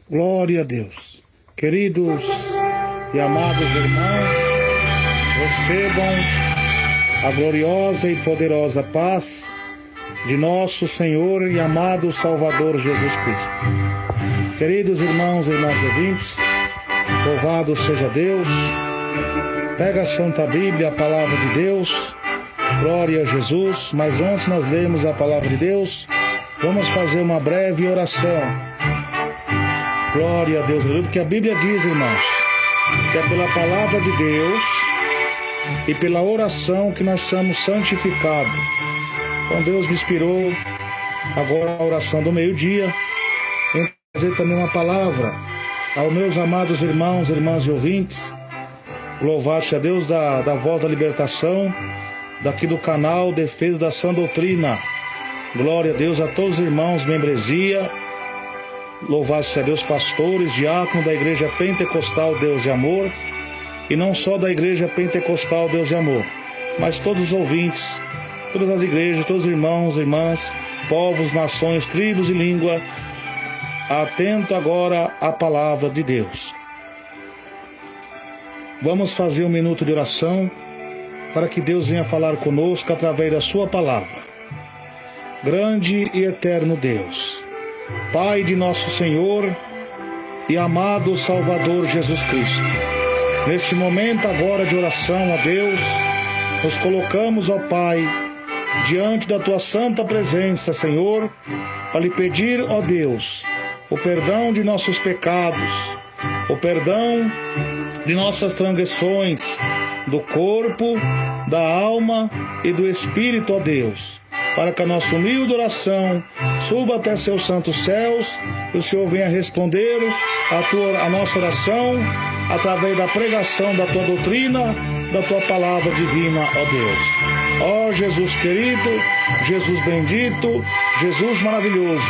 Glória a Deus. Queridos e amados irmãos, recebam a gloriosa e poderosa paz de nosso Senhor e amado Salvador Jesus Cristo. Queridos irmãos e irmãs ouvintes, louvado seja Deus. Pega a Santa Bíblia, a Palavra de Deus. Glória a Jesus. Mas antes nós lermos a Palavra de Deus, vamos fazer uma breve oração. Glória a Deus, porque a Bíblia diz, irmãos, que é pela Palavra de Deus e pela oração que nós somos santificados. Então Deus me inspirou agora a oração do meio-dia em trazer também uma palavra aos meus amados irmãos, irmãs e ouvintes. Louvado seja Deus da Voz da Libertação, daqui do canal Defesa da Sã Doutrina. Glória a Deus a todos os irmãos, membresia. Louvado seja Deus, pastores, diáconos da Igreja Pentecostal Deus de Amor. E não só da Igreja Pentecostal Deus de Amor, mas todos os ouvintes, todas as igrejas, todos os irmãos, irmãs, povos, nações, tribos e língua. Atento agora à palavra de Deus. Vamos fazer um minuto de oração para que Deus venha falar conosco através da sua palavra. Grande e eterno Deus, Pai de nosso Senhor e amado Salvador Jesus Cristo, neste momento agora de oração a Deus, nos colocamos, ó Pai, diante da Tua santa presença, Senhor, para lhe pedir, ó Deus, o perdão de nossos pecados, o perdão de nossas transgressões, do corpo, da alma e do espírito, ó Deus, para que a nossa humilde oração suba até seus santos céus e o Senhor venha responder a nossa oração através da pregação da Tua doutrina, da Tua palavra divina, ó Deus. Ó Jesus querido, Jesus bendito, Jesus maravilhoso,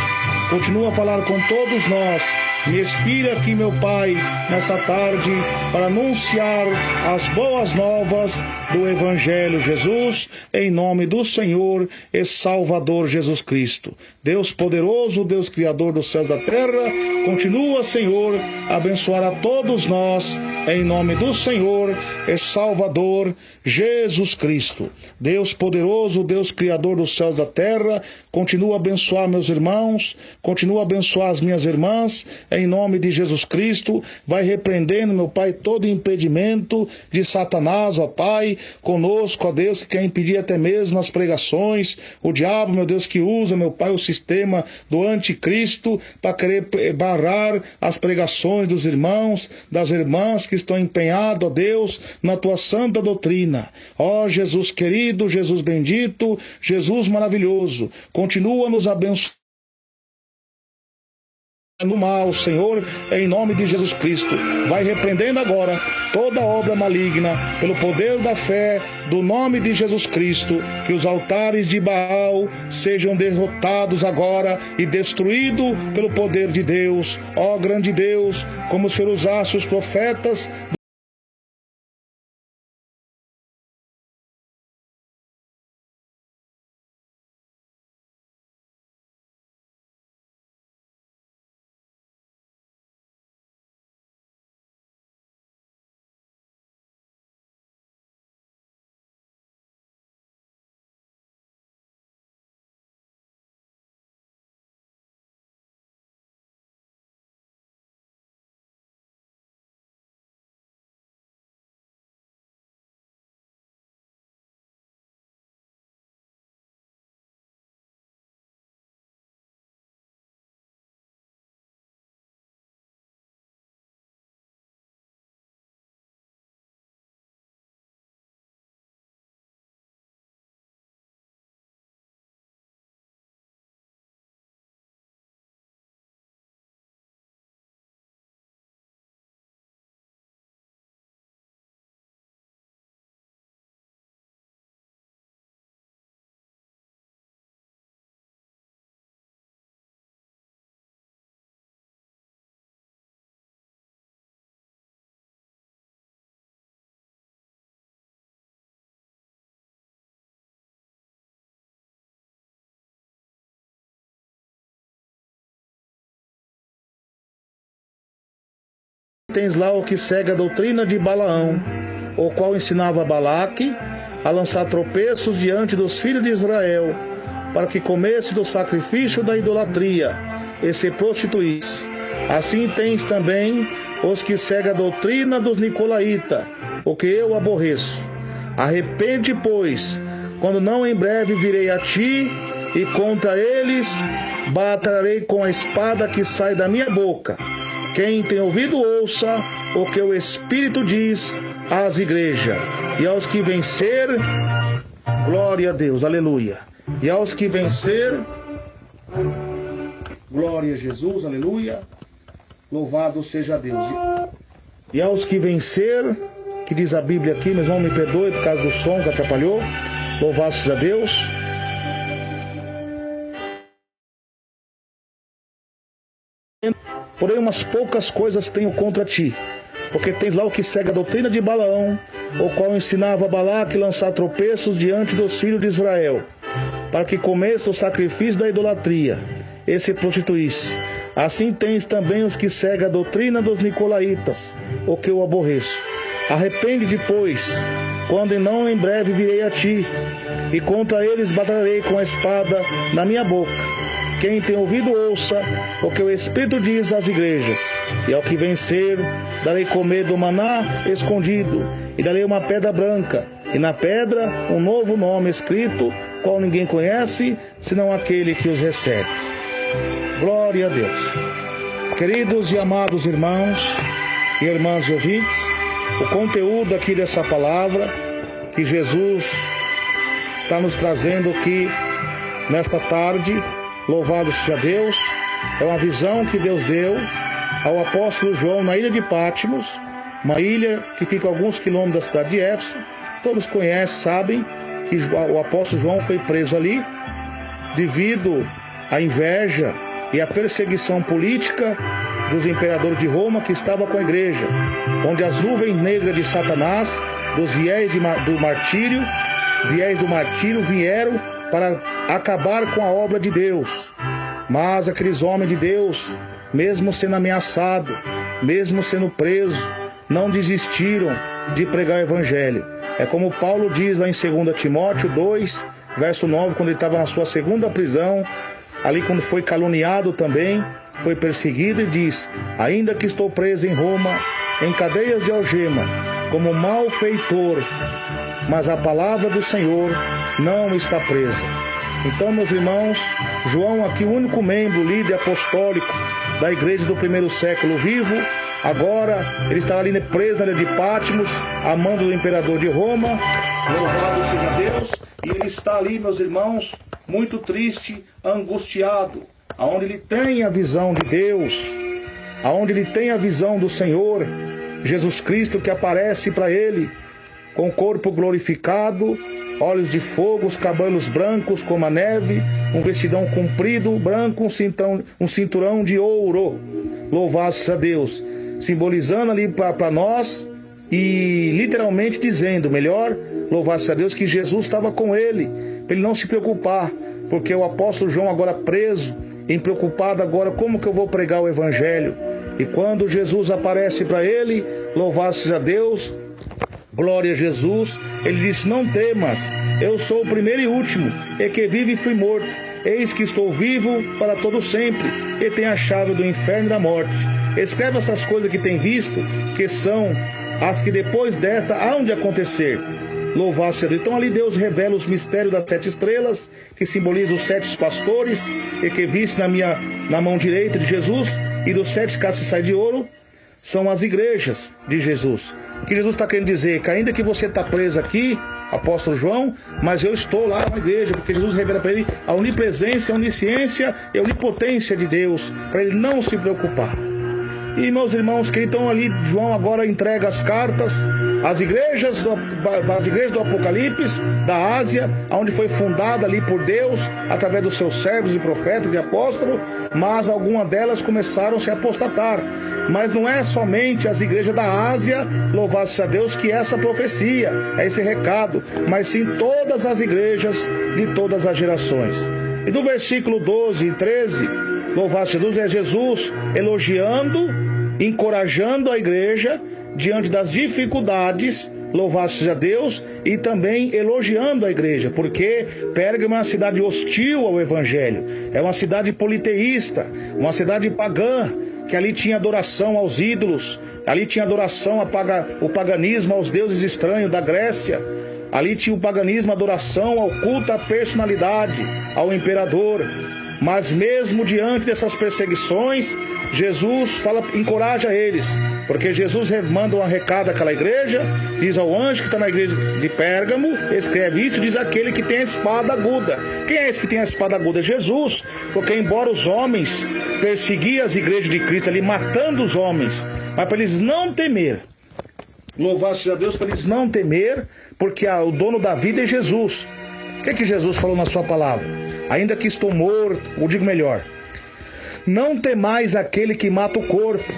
continua a falar com todos nós. Me inspire aqui, meu Pai, nessa tarde, para anunciar as boas novas do Evangelho Jesus, em nome do Senhor e Salvador Jesus Cristo. Deus poderoso, Deus Criador dos céus e da terra, continua, Senhor, a abençoar a todos nós, em nome do Senhor e Salvador Jesus Cristo. Deus poderoso, Deus Criador dos céus e da terra, continua a abençoar meus irmãos, continua a abençoar as minhas irmãs, em nome de Jesus Cristo. Vai repreendendo, meu Pai, todo impedimento de Satanás, ó Pai, conosco, ó Deus, que quer impedir até mesmo as pregações, o diabo, meu Deus, que usa, meu Pai, o sistema do anticristo para querer barrar as pregações dos irmãos, das irmãs que estão empenhados, ó Deus, na Tua santa doutrina. Ó Jesus querido, Jesus bendito, Jesus maravilhoso, continua nos abençoando no mal, Senhor, em nome de Jesus Cristo. Vai repreendendo agora toda obra maligna, pelo poder da fé, do nome de Jesus Cristo, que os altares de Baal sejam derrotados agora e destruídos pelo poder de Deus. Ó grande Deus, como o Senhor usasse os profetas tens lá o que segue a doutrina de Balaão, o qual ensinava Balaque a lançar tropeços diante dos filhos de Israel, para que comesse do sacrifício da idolatria e se prostituísse. Assim tens também os que seguem a doutrina dos nicolaítas, o que eu aborreço. Arrepende, pois, quando não em breve virei a ti, e contra eles batalharei com a espada que sai da minha boca. Quem tem ouvido, ouça o que o Espírito diz às igrejas. E aos que vencer, glória a Deus, aleluia. E aos que vencer, glória a Jesus, aleluia. Louvado seja Deus. E aos que vencer, que diz a Bíblia aqui, meu irmão, me perdoe por causa do som que atrapalhou. Louvado seja Deus. Porém, umas poucas coisas tenho contra ti, porque tens lá o que segue a doutrina de Balaão, o qual ensinava Balaque a lançar tropeços diante dos filhos de Israel, para que comesse o sacrifício da idolatria e se prostituísse. Assim tens também os que seguem a doutrina dos nicolaítas, o que eu aborreço. Arrepende-te, pois, quando não em breve virei a ti, e contra eles batalharei com a espada na minha boca. Quem tem ouvido, ouça o que o Espírito diz às igrejas. E ao que vencer, darei comer do maná escondido, e darei uma pedra branca, e na pedra um novo nome escrito, qual ninguém conhece, senão aquele que os recebe. Glória a Deus. Queridos e amados irmãos e irmãs e ouvintes, o conteúdo aqui dessa palavra que Jesus está nos trazendo aqui nesta tarde, louvado seja Deus, é uma visão que Deus deu ao apóstolo João na ilha de Patmos, uma ilha que fica a alguns quilômetros da cidade de Éfeso. Todos conhecem, sabem que o apóstolo João foi preso ali devido à inveja e à perseguição política dos imperadores de Roma que estava com a igreja, onde as nuvens negras de Satanás, dos viés do martírio vieram para acabar com a obra de Deus. Mas aqueles homens de Deus, mesmo sendo ameaçados, mesmo sendo presos, não desistiram de pregar o evangelho. É como Paulo diz lá em 2 Timóteo 2, verso 9, quando ele estava na sua segunda prisão, ali quando foi caluniado também, foi perseguido, e diz: ainda que estou preso em Roma, em cadeias de algema, como malfeitor, mas a palavra do Senhor não está presa. Então, meus irmãos, João aqui, o único membro, líder apostólico da igreja do primeiro século vivo, agora ele está ali preso na ilha de Patmos, a mando do imperador de Roma, louvado seja Deus, e ele está ali, meus irmãos, muito triste, angustiado, aonde ele tem a visão de Deus, aonde ele tem a visão do Senhor Jesus Cristo, que aparece para ele com o corpo glorificado, olhos de fogo, os cabelos brancos como a neve, um vestidão comprido, branco, um cinturão de ouro. Louvado seja Deus, simbolizando ali para nós e literalmente dizendo, melhor, louvado seja Deus, que Jesus estava com ele, para ele não se preocupar, porque o apóstolo João agora preso, preocupado agora, como que eu vou pregar o evangelho? E quando Jesus aparece para ele, louvado seja Deus, glória a Jesus, ele disse: não temas, eu sou o primeiro e último, e que vive e fui morto. Eis que estou vivo para todo sempre, e tenho a chave do inferno e da morte. Escreve essas coisas que tem visto, que são as que depois desta hão de acontecer. Louvado seja Deus. Então ali Deus revela os mistérios das 7 estrelas, que simbolizam os 7 pastores, e que viste na mão direita de Jesus, e dos 7 castiçais de ouro, são as igrejas de Jesus. O que Jesus está querendo dizer? Que ainda que você está preso aqui, apóstolo João, mas eu estou lá na igreja, porque Jesus revela para ele a onipresença, a onisciência e a onipotência de Deus, para ele não se preocupar. E meus irmãos, que então ali João agora entrega as cartas às igrejas do Apocalipse, da Ásia, onde foi fundada ali por Deus, através dos seus servos e profetas e apóstolos, mas algumas delas começaram a se apostatar. Mas não é somente as igrejas da Ásia, louvado seja Deus, que é essa profecia, é esse recado, mas sim todas as igrejas de todas as gerações. E no versículo 12 e 13, louvado seja Deus, é Jesus elogiando encorajando a igreja diante das dificuldades, louvado seja Deus, e também elogiando a igreja, porque Pérgamo é uma cidade hostil ao evangelho, é uma cidade politeísta, uma cidade pagã, que ali tinha adoração aos ídolos, ali tinha adoração o paganismo aos deuses estranhos da Grécia, ali tinha o paganismo, a adoração ao culto à personalidade, ao imperador. Mas mesmo diante dessas perseguições, Jesus encoraja eles, porque Jesus manda um recado àquela igreja, diz ao anjo que está na igreja de Pérgamo, escreve isso, diz aquele que tem a espada aguda. Quem é esse que tem a espada aguda? Jesus, porque embora os homens perseguiam as igrejas de Cristo ali, matando os homens, mas para eles não temer, louvado seja Deus, para eles não temer, porque o dono da vida é Jesus. O que Jesus falou na sua palavra? Ainda que estou morto, ou digo melhor, não temais aquele que mata o corpo,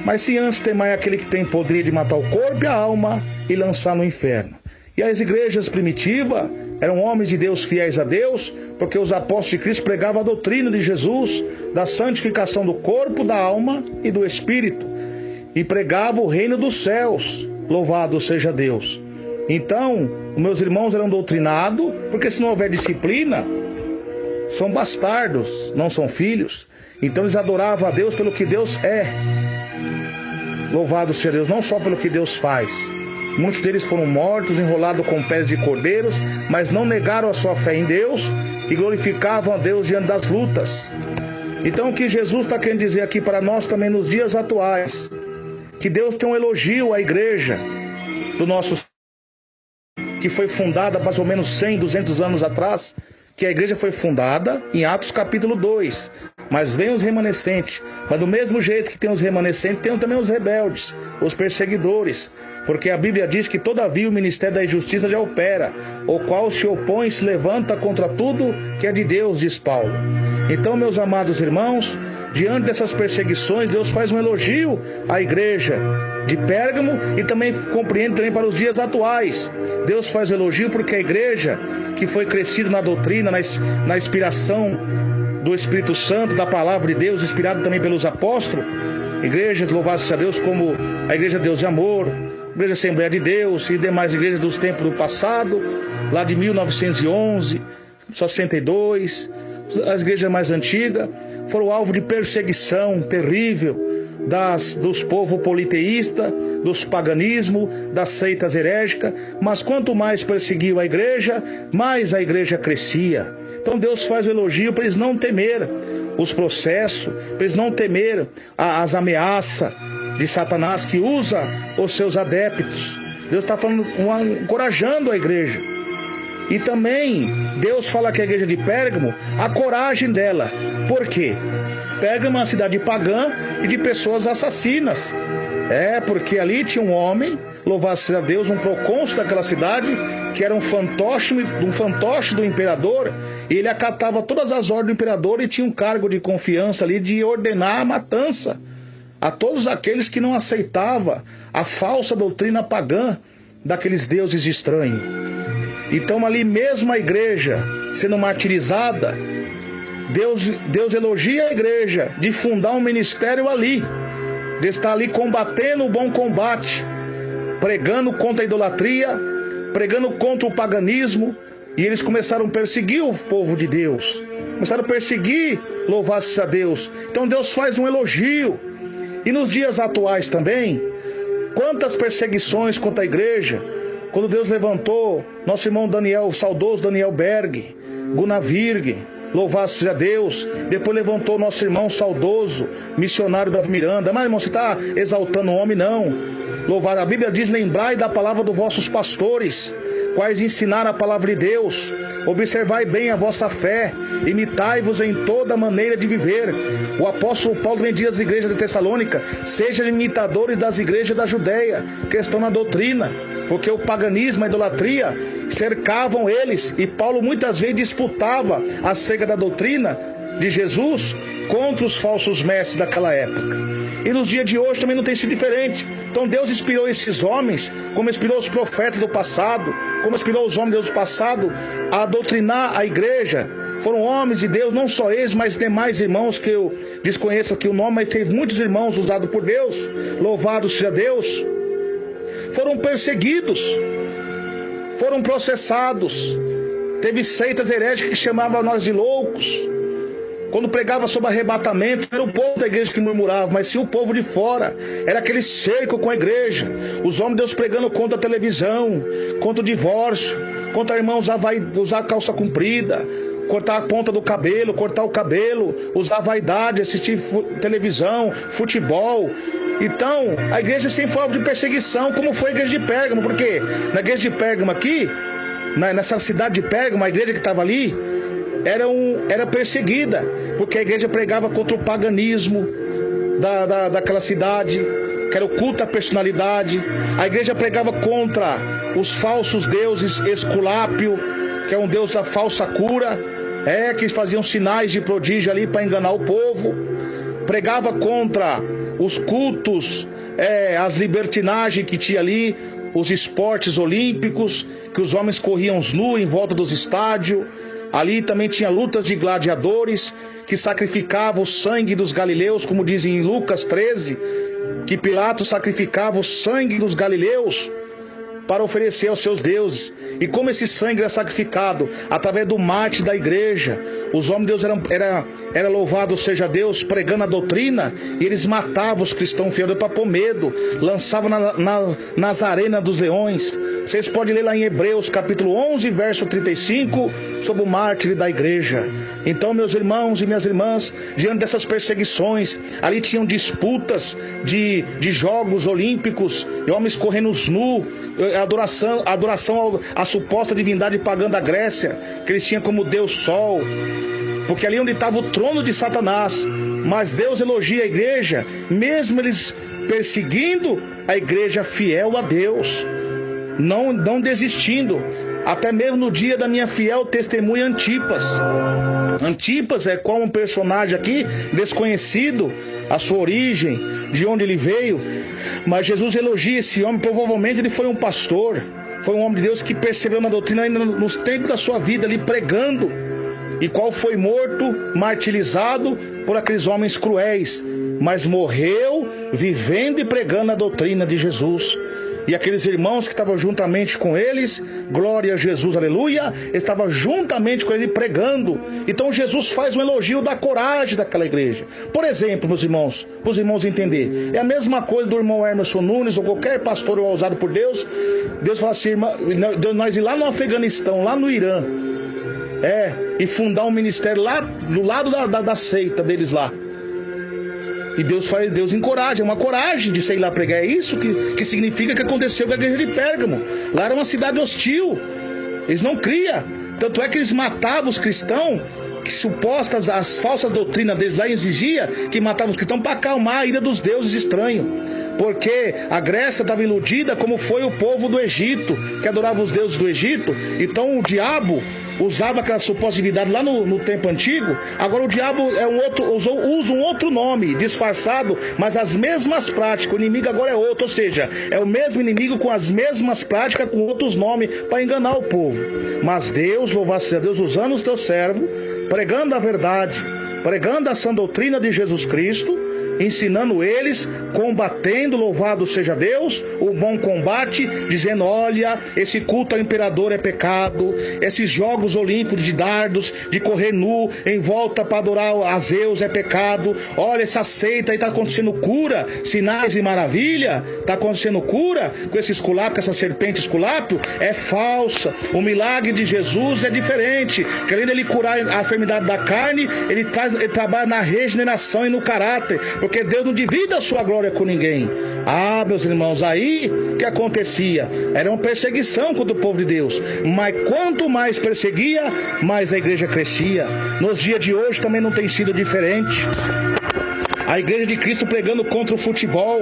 mas se antes temai aquele que tem poder de matar o corpo e a alma e lançar no inferno. E as igrejas primitivas eram homens de Deus fiéis a Deus, porque os apóstolos de Cristo pregavam a doutrina de Jesus, da santificação do corpo, da alma e do espírito, e pregavam o reino dos céus, louvado seja Deus. Então, os meus irmãos eram doutrinados, porque se não houver disciplina, são bastardos, não são filhos. Então eles adoravam a Deus pelo que Deus é. Louvado seja Deus, não só pelo que Deus faz. Muitos deles foram mortos, enrolados com pés de cordeiros, mas não negaram a sua fé em Deus e glorificavam a Deus diante das lutas. Então o que Jesus está querendo dizer aqui para nós também nos dias atuais, que Deus tem um elogio à igreja do nosso, que foi fundada mais ou menos 100, 200 anos atrás, que a igreja foi fundada em Atos capítulo 2, mas vem os remanescentes, mas do mesmo jeito que tem os remanescentes, tem também os rebeldes, os perseguidores, porque a Bíblia diz que todavia o ministério da injustiça já opera, o qual se opõe e se levanta contra tudo que é de Deus, diz Paulo. Então, meus amados irmãos, diante dessas perseguições, Deus faz um elogio à igreja de Pérgamo e também compreende também para os dias atuais. Deus faz o elogio porque a igreja que foi crescida na doutrina, na inspiração do Espírito Santo, da palavra de Deus, inspirada também pelos apóstolos, igrejas, louvado seja Deus, como a Igreja Deus de Amor, a Igreja Assembleia de Deus e demais igrejas dos tempos do passado, lá de 1911, 62, as igrejas mais antigas, foram alvo de perseguição terrível dos povos politeístas, dos paganismos, das seitas herégicas, mas quanto mais perseguiam a igreja, mais a igreja crescia. Então Deus faz o elogio para eles não temer os processos, para eles não temer as ameaças de Satanás que usa os seus adeptos. Deus está falando, encorajando a igreja. E também Deus fala que a igreja de Pérgamo, a coragem dela. Por quê? Pérgamo é uma cidade pagã e de pessoas assassinas. Porque ali tinha um homem, louvado seja Deus, um procônsul daquela cidade, que era um fantoche do imperador, e ele acatava todas as ordens do imperador e tinha um cargo de confiança ali de ordenar a matança a todos aqueles que não aceitavam a falsa doutrina pagã daqueles deuses estranhos. Então ali mesmo a igreja sendo martirizada, Deus elogia a igreja de fundar um ministério ali, de estar ali combatendo o bom combate, pregando contra a idolatria, pregando contra o paganismo, e eles começaram a perseguir o povo de Deus, começaram a perseguir, louvado seja Deus. Então Deus faz um elogio. E nos dias atuais também, quantas perseguições contra a igreja, quando Deus levantou nosso irmão Daniel, o saudoso Daniel Berg, Gunnar Virg, louvado seja Deus. Depois levantou nosso irmão saudoso, missionário Davi Miranda. Mas irmão, você está exaltando o homem? Não. Louvado, a Bíblia diz: lembrai da palavra dos vossos pastores, quais ensinaram a palavra de Deus. Observai bem a vossa fé, imitai-vos em toda maneira de viver. O apóstolo Paulo também diz às igrejas de Tessalônica: sejam imitadores das igrejas da Judéia, que estão na doutrina, porque o paganismo, a idolatria, cercavam eles, e Paulo muitas vezes disputava a cerca da doutrina de Jesus contra os falsos mestres daquela época. E nos dias de hoje também não tem sido diferente. Então Deus inspirou esses homens, como inspirou os profetas do passado, como inspirou os homens de Deus do passado, a doutrinar a igreja, foram homens de Deus, não só eles, mas demais irmãos que eu desconheço aqui o nome, mas teve muitos irmãos usados por Deus, louvado seja Deus, foram perseguidos, foram processados. Teve seitas heréticas que chamavam nós de loucos. Quando pregava sobre arrebatamento, era o povo da igreja que murmurava, mas sim o povo de fora. Era aquele cerco com a igreja. Os homens de Deus pregando contra a televisão, contra o divórcio, contra a irmã usar calça comprida, cortar a ponta do cabelo, cortar o cabelo, usar vaidade, assistir televisão, futebol. Então, a igreja sempre foi alvo de perseguição, como foi a igreja de Pérgamo. Porque na igreja de Pérgamo aqui, nessa cidade de Pérgamo, a igreja que estava ali, era perseguida, porque a igreja pregava contra o paganismo daquela cidade, que era o culto à personalidade. A igreja pregava contra os falsos deuses, Esculápio, que é um deus da falsa cura, que faziam sinais de prodígio ali para enganar o povo. Pregava contra os cultos, as libertinagens que tinha ali, os esportes olímpicos, que os homens corriam nus em volta dos estádios. Ali também tinha lutas de gladiadores, que sacrificavam o sangue dos galileus, como dizem em Lucas 13, que Pilatos sacrificava o sangue dos galileus para oferecer aos seus deuses. E como esse sangue era sacrificado através do mártir da igreja, os homens de Deus era louvado seja Deus, pregando a doutrina, e eles matavam os cristãos fiéis para pôr medo, lançavam nas arenas dos leões. Vocês podem ler lá em Hebreus capítulo 11, verso 35, sobre o mártir da igreja. Então, meus irmãos e minhas irmãs, diante dessas perseguições, ali tinham disputas de jogos olímpicos, e homens correndo nus, adoração à suposta divindade pagã da Grécia, que eles tinham como Deus Sol, porque ali onde estava o trono de Satanás. Mas Deus elogia a igreja, mesmo eles perseguindo a igreja fiel a Deus, não desistindo, até mesmo no dia da minha fiel testemunha Antipas. Antipas é como um personagem aqui desconhecido, a sua origem, de onde ele veio, mas Jesus elogia esse homem. Provavelmente ele foi um pastor, foi um homem de Deus que percebeu na doutrina ainda nos tempos da sua vida ali pregando, e qual foi morto, martirizado por aqueles homens cruéis, mas morreu vivendo e pregando a doutrina de Jesus. E aqueles irmãos que estavam juntamente com eles, glória a Jesus, aleluia, estavam juntamente com ele pregando. Então Jesus faz um elogio da coragem daquela igreja. Por exemplo, meus irmãos, para os irmãos entenderem, é a mesma coisa do irmão Emerson Nunes ou qualquer pastor usado por Deus. Deus fala assim, nós ir lá no Afeganistão, lá no Irã, e fundar um ministério lá do lado da seita deles lá. E Deus encoraja, é uma coragem de sair lá pregar. É isso que significa que aconteceu com a igreja de Pérgamo. Lá era uma cidade hostil, eles não criam. Tanto é que eles matavam os cristãos, que supostas, as falsas doutrinas deles lá exigia que matavam os cristãos para acalmar a ira dos deuses estranhos. Porque a Grécia estava iludida, como foi o povo do Egito, que adorava os deuses do Egito. Então o diabo usava aquela suposta divindade lá no tempo antigo. Agora o diabo usa um outro nome, disfarçado, mas as mesmas práticas. O inimigo agora é outro, ou seja, é o mesmo inimigo com as mesmas práticas, com outros nomes, para enganar o povo. Mas Deus, louvado seja Deus, usando os teus servos, pregando a verdade, pregando a sã doutrina de Jesus Cristo, ensinando eles, combatendo, louvado seja Deus, o bom combate, dizendo, olha, esse culto ao imperador é pecado, esses jogos olímpicos de dardos, de correr nu em volta para adorar a Zeus é pecado, olha, essa seita aí está acontecendo cura, sinais e maravilha, está acontecendo cura com esse esculápio, com essa serpente esculápio, é falsa. O milagre de Jesus é diferente, que além dele curar a enfermidade da carne, ele trabalha na regeneração e no caráter, porque Deus não divide a sua glória com ninguém. Meus irmãos, aí que acontecia, era uma perseguição contra o povo de Deus, mas quanto mais perseguia, mais a igreja crescia. Nos dias de hoje também não tem sido diferente. A igreja de Cristo pregando contra o futebol,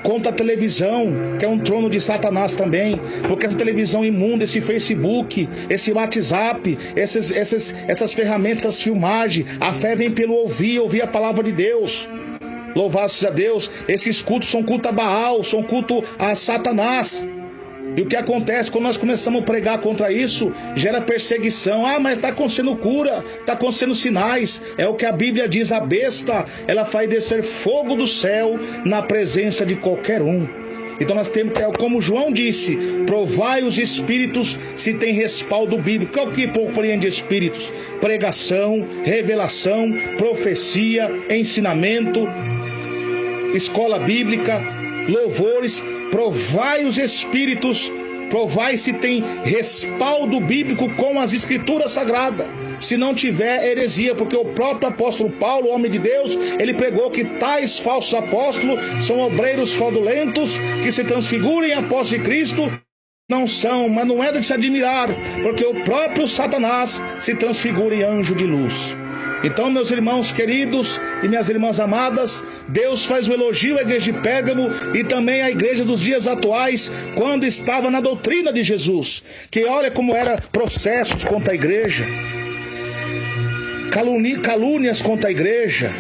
contra a televisão, que é um trono de Satanás também, porque essa televisão imunda, esse Facebook, esse WhatsApp, essas ferramentas, essas filmagens, a fé vem pelo ouvir a palavra de Deus. Louvado seja Deus, esses cultos são culto a Baal, são culto a Satanás. E o que acontece quando nós começamos a pregar contra isso? Gera perseguição. Ah, mas está acontecendo cura, está acontecendo sinais. É o que a Bíblia diz, a besta, ela faz descer fogo do céu na presença de qualquer um. Então nós temos que, como João disse, provai os espíritos se tem respaldo bíblico. O que compreende espíritos? Pregação, revelação, profecia, ensinamento, escola bíblica, louvores. Provai os espíritos, provai se tem respaldo bíblico com as escrituras sagradas. Se não tiver, heresia, porque o próprio apóstolo Paulo, homem de Deus, ele pregou que tais falsos apóstolos são obreiros fraudulentos que se transfiguram em apóstolos de Cristo. Não são, mas não é de se admirar, porque o próprio Satanás se transfigura em anjo de luz. Então, meus irmãos queridos e minhas irmãs amadas, Deus faz um elogio à igreja de Pérgamo e também à igreja dos dias atuais, quando estava na doutrina de Jesus, que olha como eram processos contra a igreja, calúnias contra a igreja.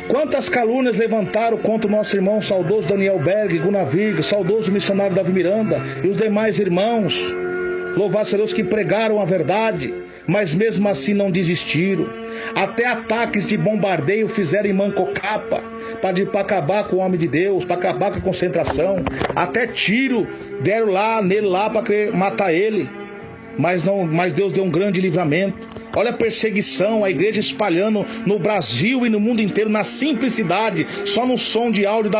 Quantas calúnias levantaram contra o nosso irmão saudoso Daniel Berg, Gunnar Virg, saudoso missionário Davi Miranda e os demais irmãos. Louvado seja Deus que pregaram a verdade, mas mesmo assim não desistiram. Até ataques de bombardeio fizeram em Mancocapa para acabar com o homem de Deus, para acabar com a concentração. Até tiro deram nele para matar ele, mas Deus deu um grande livramento. Olha a perseguição, a igreja espalhando no Brasil e no mundo inteiro, na simplicidade, só no som de áudio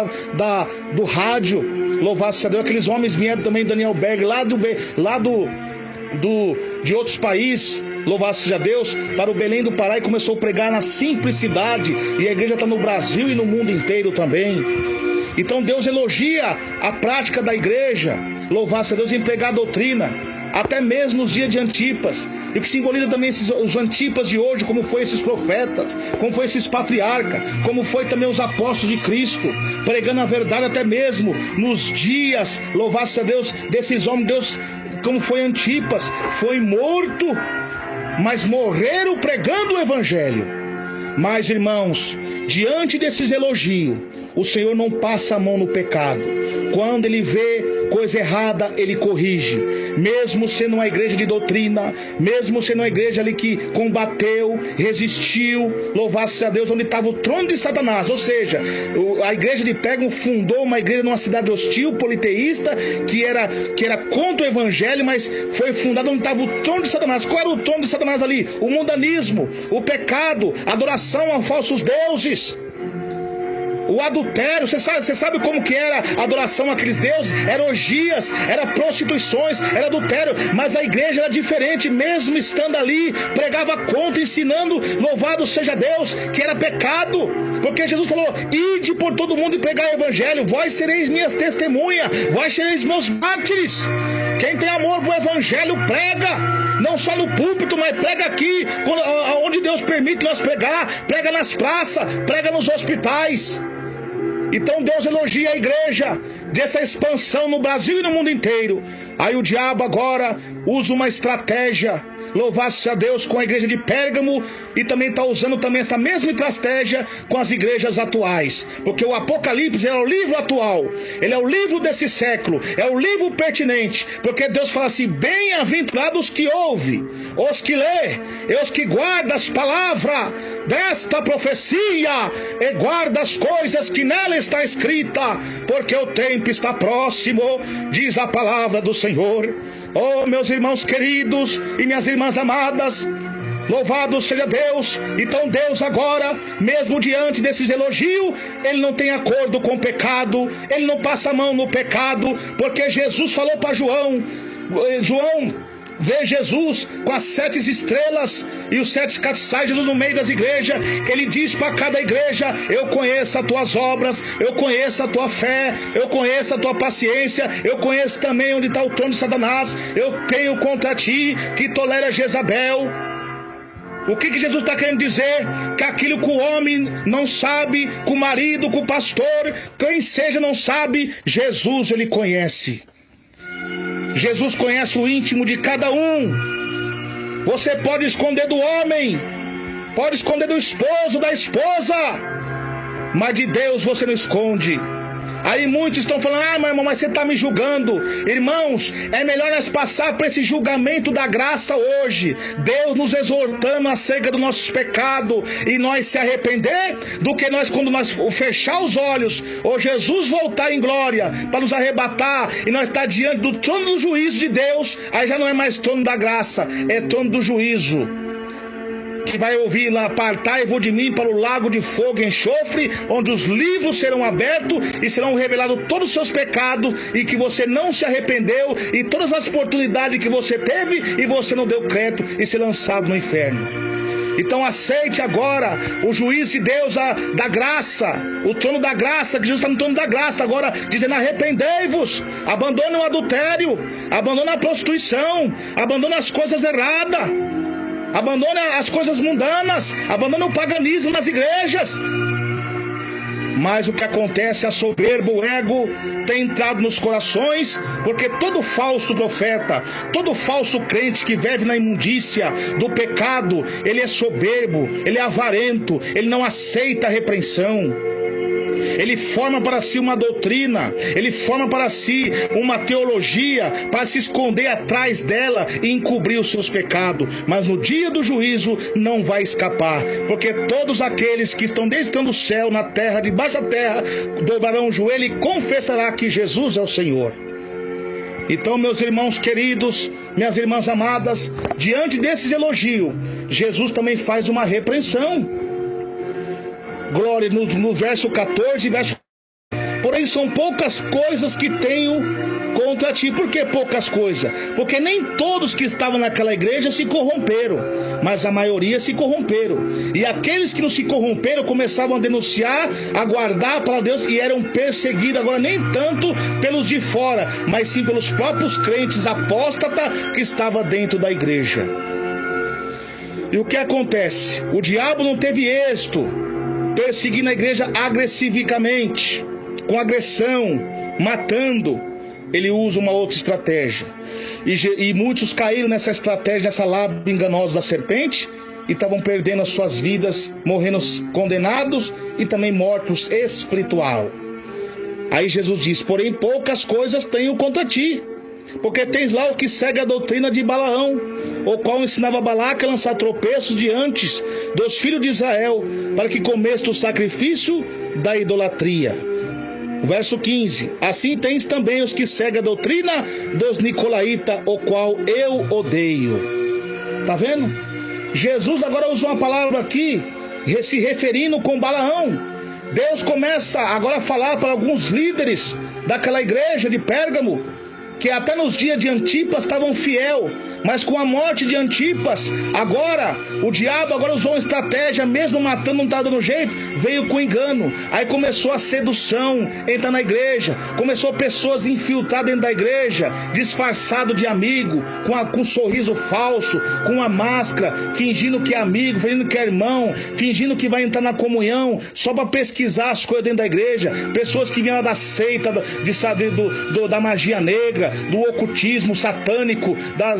do rádio. Louvado seja Deus, aqueles homens vieram também, Daniel Berg, de outros países, louvado seja Deus, para o Belém do Pará, e começou a pregar na simplicidade, e a igreja está no Brasil e no mundo inteiro também. Então Deus elogia a prática da igreja, louvado seja Deus, em pregar a doutrina, até mesmo nos dias de Antipas, e que simboliza também os Antipas de hoje, como foi esses profetas, como foi esses patriarcas, como foi também os apóstolos de Cristo, pregando a verdade até mesmo nos dias, louvado seja Deus, desses homens. Deus, como foi Antipas, foi morto, mas morreram pregando o evangelho. Mas, irmãos, diante desses elogios, o Senhor não passa a mão no pecado. Quando ele vê coisa errada, ele corrige. Mesmo sendo uma igreja de doutrina, mesmo sendo uma igreja ali que combateu, resistiu, louvado-se a Deus, onde estava o trono de Satanás. Ou seja, a igreja de Pérgamo fundou uma igreja numa cidade hostil, politeísta, que era contra o evangelho, mas foi fundada onde estava o trono de Satanás. Qual era o trono de Satanás ali? O mundanismo, o pecado, a adoração a falsos deuses, o adultério. Você sabe como que era a adoração àqueles deuses? Era orgias, era prostituições, era adultério. Mas a igreja era diferente, mesmo estando ali, pregava contra, ensinando, louvado seja Deus, que era pecado. Porque Jesus falou: ide por todo mundo e pregai o evangelho, vós sereis minhas testemunhas, vós sereis meus mártires. Quem tem amor pro evangelho prega, não só no púlpito, mas prega aqui, onde Deus permite nós pregar, prega nas praças, prega nos hospitais. Então Deus elogia a igreja dessa expansão no Brasil e no mundo inteiro. Aí o diabo agora usa uma estratégia, louvado-se a Deus, com a igreja de Pérgamo, e também está usando também essa mesma estratégia com as igrejas atuais, porque o Apocalipse é o livro atual, ele é o livro desse século, é o livro pertinente, porque Deus fala assim: bem-aventurados os que ouvem, os que lê, e os que guardam as palavras desta profecia, e guarda as coisas que nela está escrita, porque o tempo está próximo, diz a palavra do Senhor. Oh, meus irmãos queridos e minhas irmãs amadas, louvado seja Deus. Então Deus agora, mesmo diante desses elogios, ele não tem acordo com o pecado, ele não passa a mão no pecado, porque Jesus falou para João vê Jesus com as 7 estrelas e os 7 castiçais, Jesus no meio das igrejas. Ele diz para cada igreja: eu conheço as tuas obras, eu conheço a tua fé, eu conheço a tua paciência, eu conheço também onde está o trono de Satanás. Eu tenho contra ti que tolera Jezabel. O que Jesus está querendo dizer? Que aquilo que o homem não sabe, que o marido, que o pastor, quem seja não sabe, Jesus ele conhece. Jesus conhece o íntimo de cada um. Você pode esconder do homem, pode esconder do esposo, da esposa, mas de Deus você não esconde. Aí muitos estão falando, meu irmão, mas você está me julgando. Irmãos, é melhor nós passar por esse julgamento da graça hoje, Deus nos exortando acerca dos nossos pecados e nós se arrepender, do que quando nós fechar os olhos, ou Jesus voltar em glória para nos arrebatar e nós estar diante do trono do juízo de Deus. Aí já não é mais trono da graça, é trono do juízo, que vai ouvir lá: apartai-vos de mim para o lago de fogo e enxofre, onde os livros serão abertos e serão revelados todos os seus pecados, e que você não se arrependeu, e todas as oportunidades que você teve e você não deu crédito, e ser lançado no inferno. Então aceite agora o juízo de Deus da graça, o trono da graça, que Jesus está no trono da graça agora, dizendo: arrependei-vos, abandone o adultério, abandone a prostituição, abandone as coisas erradas, abandone as coisas mundanas, abandone o paganismo nas igrejas. Mas o que acontece, a soberba, o ego tem entrado nos corações, porque todo falso profeta, todo falso crente que vive na imundícia do pecado, ele é soberbo, ele é avarento, ele não aceita a repreensão. Ele forma para si uma doutrina, ele forma para si uma teologia, para se esconder atrás dela e encobrir os seus pecados. Mas no dia do juízo não vai escapar, porque todos aqueles que estão desde o céu, na terra, debaixo da terra, dobrarão o joelho e confessará que Jesus é o Senhor. Então, meus irmãos queridos, minhas irmãs amadas, diante desses elogios, Jesus também faz uma repreensão. Glória, no verso 14, porém são poucas coisas que tenho contra ti. Por que poucas coisas? Porque nem todos que estavam naquela igreja se corromperam, mas a maioria se corromperam. E aqueles que não se corromperam começavam a denunciar, a guardar para Deus, e eram perseguidos agora nem tanto pelos de fora, mas sim pelos próprios crentes apóstatas que estavam dentro da igreja. E o que acontece? O diabo não teve êxito perseguindo a igreja agressivamente, com agressão, matando. Ele usa uma outra estratégia. E muitos caíram nessa estratégia, nessa lábia enganosa da serpente, e estavam perdendo as suas vidas, morrendo condenados e também mortos espiritual. Aí Jesus diz: porém poucas coisas tenho contra ti, porque tens lá o que segue a doutrina de Balaão, o qual ensinava Balaque a lançar tropeços diante dos filhos de Israel, para que comesse o sacrifício da idolatria. Verso 15: assim tens também os que seguem a doutrina dos nicolaítas, o qual eu odeio. Tá vendo? Jesus agora usa uma palavra aqui, se referindo com Balaão. Deus começa agora a falar para alguns líderes daquela igreja de Pérgamo, que até nos dias de Antipas estavam fiel, mas com a morte de Antipas, agora o diabo usou uma estratégia, mesmo matando, não está dando jeito, veio com engano. Aí começou a sedução, entrar na igreja, começou pessoas infiltrar dentro da igreja, disfarçado de amigo, com um sorriso falso, com uma máscara, fingindo que é amigo, fingindo que é irmão, fingindo que vai entrar na comunhão, só para pesquisar as coisas dentro da igreja. Pessoas que vinham da seita, da magia negra, do ocultismo satânico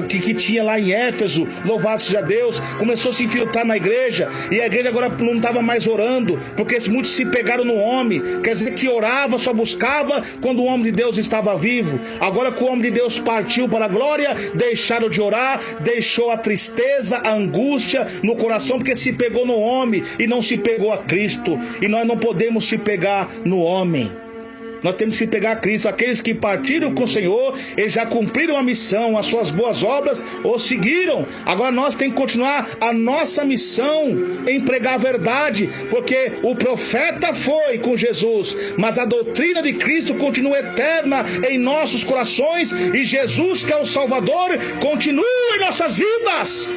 que tinha lá em Éfeso, louvado seja Deus, começou a se infiltrar na igreja, e a igreja agora não estava mais orando, porque muitos se pegaram no homem, quer dizer que orava, só buscava quando o homem de Deus estava vivo. Agora que o homem de Deus partiu para a glória, deixaram de orar, deixou a tristeza, a angústia no coração, porque se pegou no homem e não se pegou a Cristo. E nós não podemos se pegar no homem, nós temos que pegar a Cristo. Aqueles que partiram com o Senhor, eles já cumpriram a missão, as suas boas obras, ou seguiram. Agora nós temos que continuar a nossa missão em pregar a verdade, porque o profeta foi com Jesus, mas a doutrina de Cristo continua eterna em nossos corações, e Jesus, que é o Salvador, continua em nossas vidas.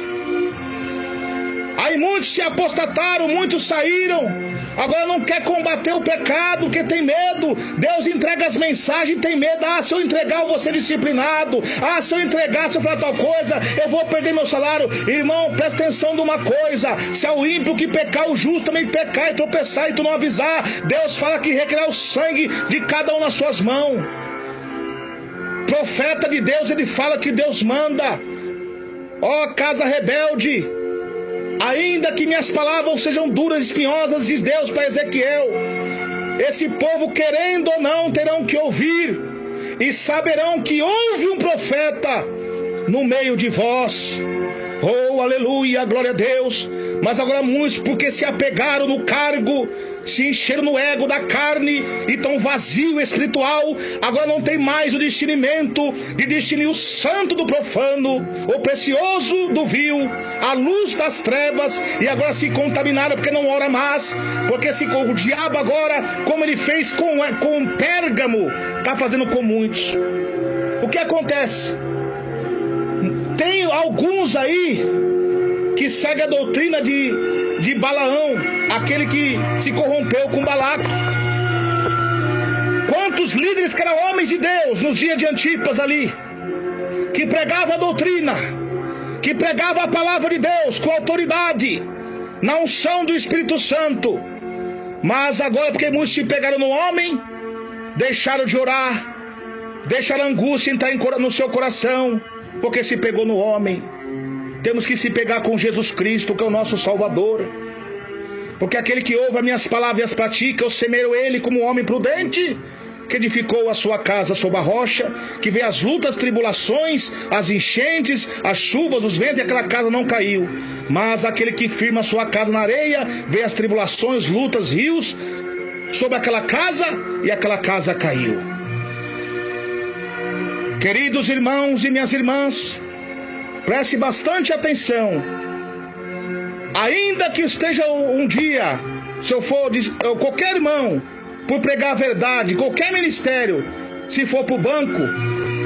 Aí muitos se apostataram, muitos saíram, agora não quer combater o pecado, porque tem medo. Deus entrega as mensagens e tem medo. Se eu entregar eu vou ser disciplinado. Se eu entregar, se eu falar tal coisa, eu vou perder meu salário. Irmão, presta atenção de uma coisa: se é o ímpio que pecar, o justo também pecar e tropeçar e tu não avisar, Deus fala que requererá o sangue de cada um nas suas mãos. Profeta de Deus, ele fala que Deus manda. Casa rebelde, ainda que minhas palavras sejam duras e espinhosas, diz Deus para Ezequiel, esse povo, querendo ou não, terão que ouvir e saberão que houve um profeta no meio de vós. Oh, aleluia, glória a Deus. Mas agora muitos, porque se apegaram no cargo, se encheram no ego da carne e tão vazio espiritual, agora não tem mais o discernimento de discernir o santo do profano, o precioso do vil, a luz das trevas, e agora se contaminaram porque não ora mais, porque o diabo agora, como ele fez com Pérgamo, está fazendo com muitos. O que acontece? Tem alguns aí que seguem a doutrina de Balaão, aquele que se corrompeu com Balaque. Quantos líderes que eram homens de Deus nos dias de Antipas ali, que pregavam a doutrina, que pregavam a palavra de Deus com autoridade, na unção do Espírito Santo, mas agora porque muitos se pegaram no homem, deixaram de orar, deixaram a angústia entrar no seu coração, porque se pegou no homem. Temos que se pegar com Jesus Cristo, que é o nosso Salvador. Porque aquele que ouve as minhas palavras e as pratica, eu semeio ele como um homem prudente, que edificou a sua casa sob a rocha, que vê as lutas, tribulações, as enchentes, as chuvas, os ventos, e aquela casa não caiu. Mas aquele que firma a sua casa na areia, vê as tribulações, lutas, rios, sobre aquela casa, e aquela casa caiu. Queridos irmãos e minhas irmãs, preste bastante atenção. Ainda que esteja um dia, se eu for qualquer irmão, por pregar a verdade, qualquer ministério, se for para o banco,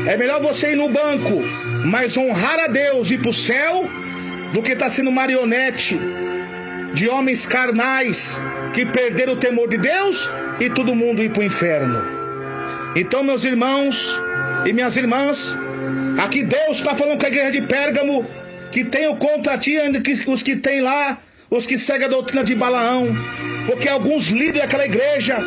é melhor você ir no banco, mas honrar a Deus e ir para o céu, do que estar sendo marionete de homens carnais que perderam o temor de Deus e todo mundo ir para o inferno. Então, meus irmãos e minhas irmãs, aqui Deus está falando com a igreja de Pérgamo, que tem o contra ti, ainda que os que tem lá, os que seguem a doutrina de Balaão, porque alguns líderes daquela igreja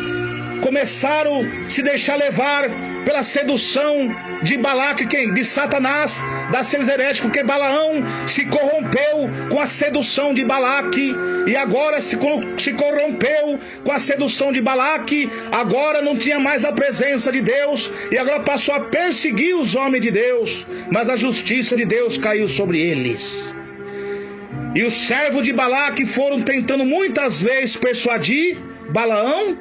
começaram a se deixar levar pela sedução de Balaque, de Satanás, das seres heréticos, porque Balaão se corrompeu com a sedução de Balaque, e agora se corrompeu com a sedução de Balaque, agora não tinha mais a presença de Deus, e agora passou a perseguir os homens de Deus, mas a justiça de Deus caiu sobre eles. E os servos de Balaque foram tentando muitas vezes persuadir Balaão,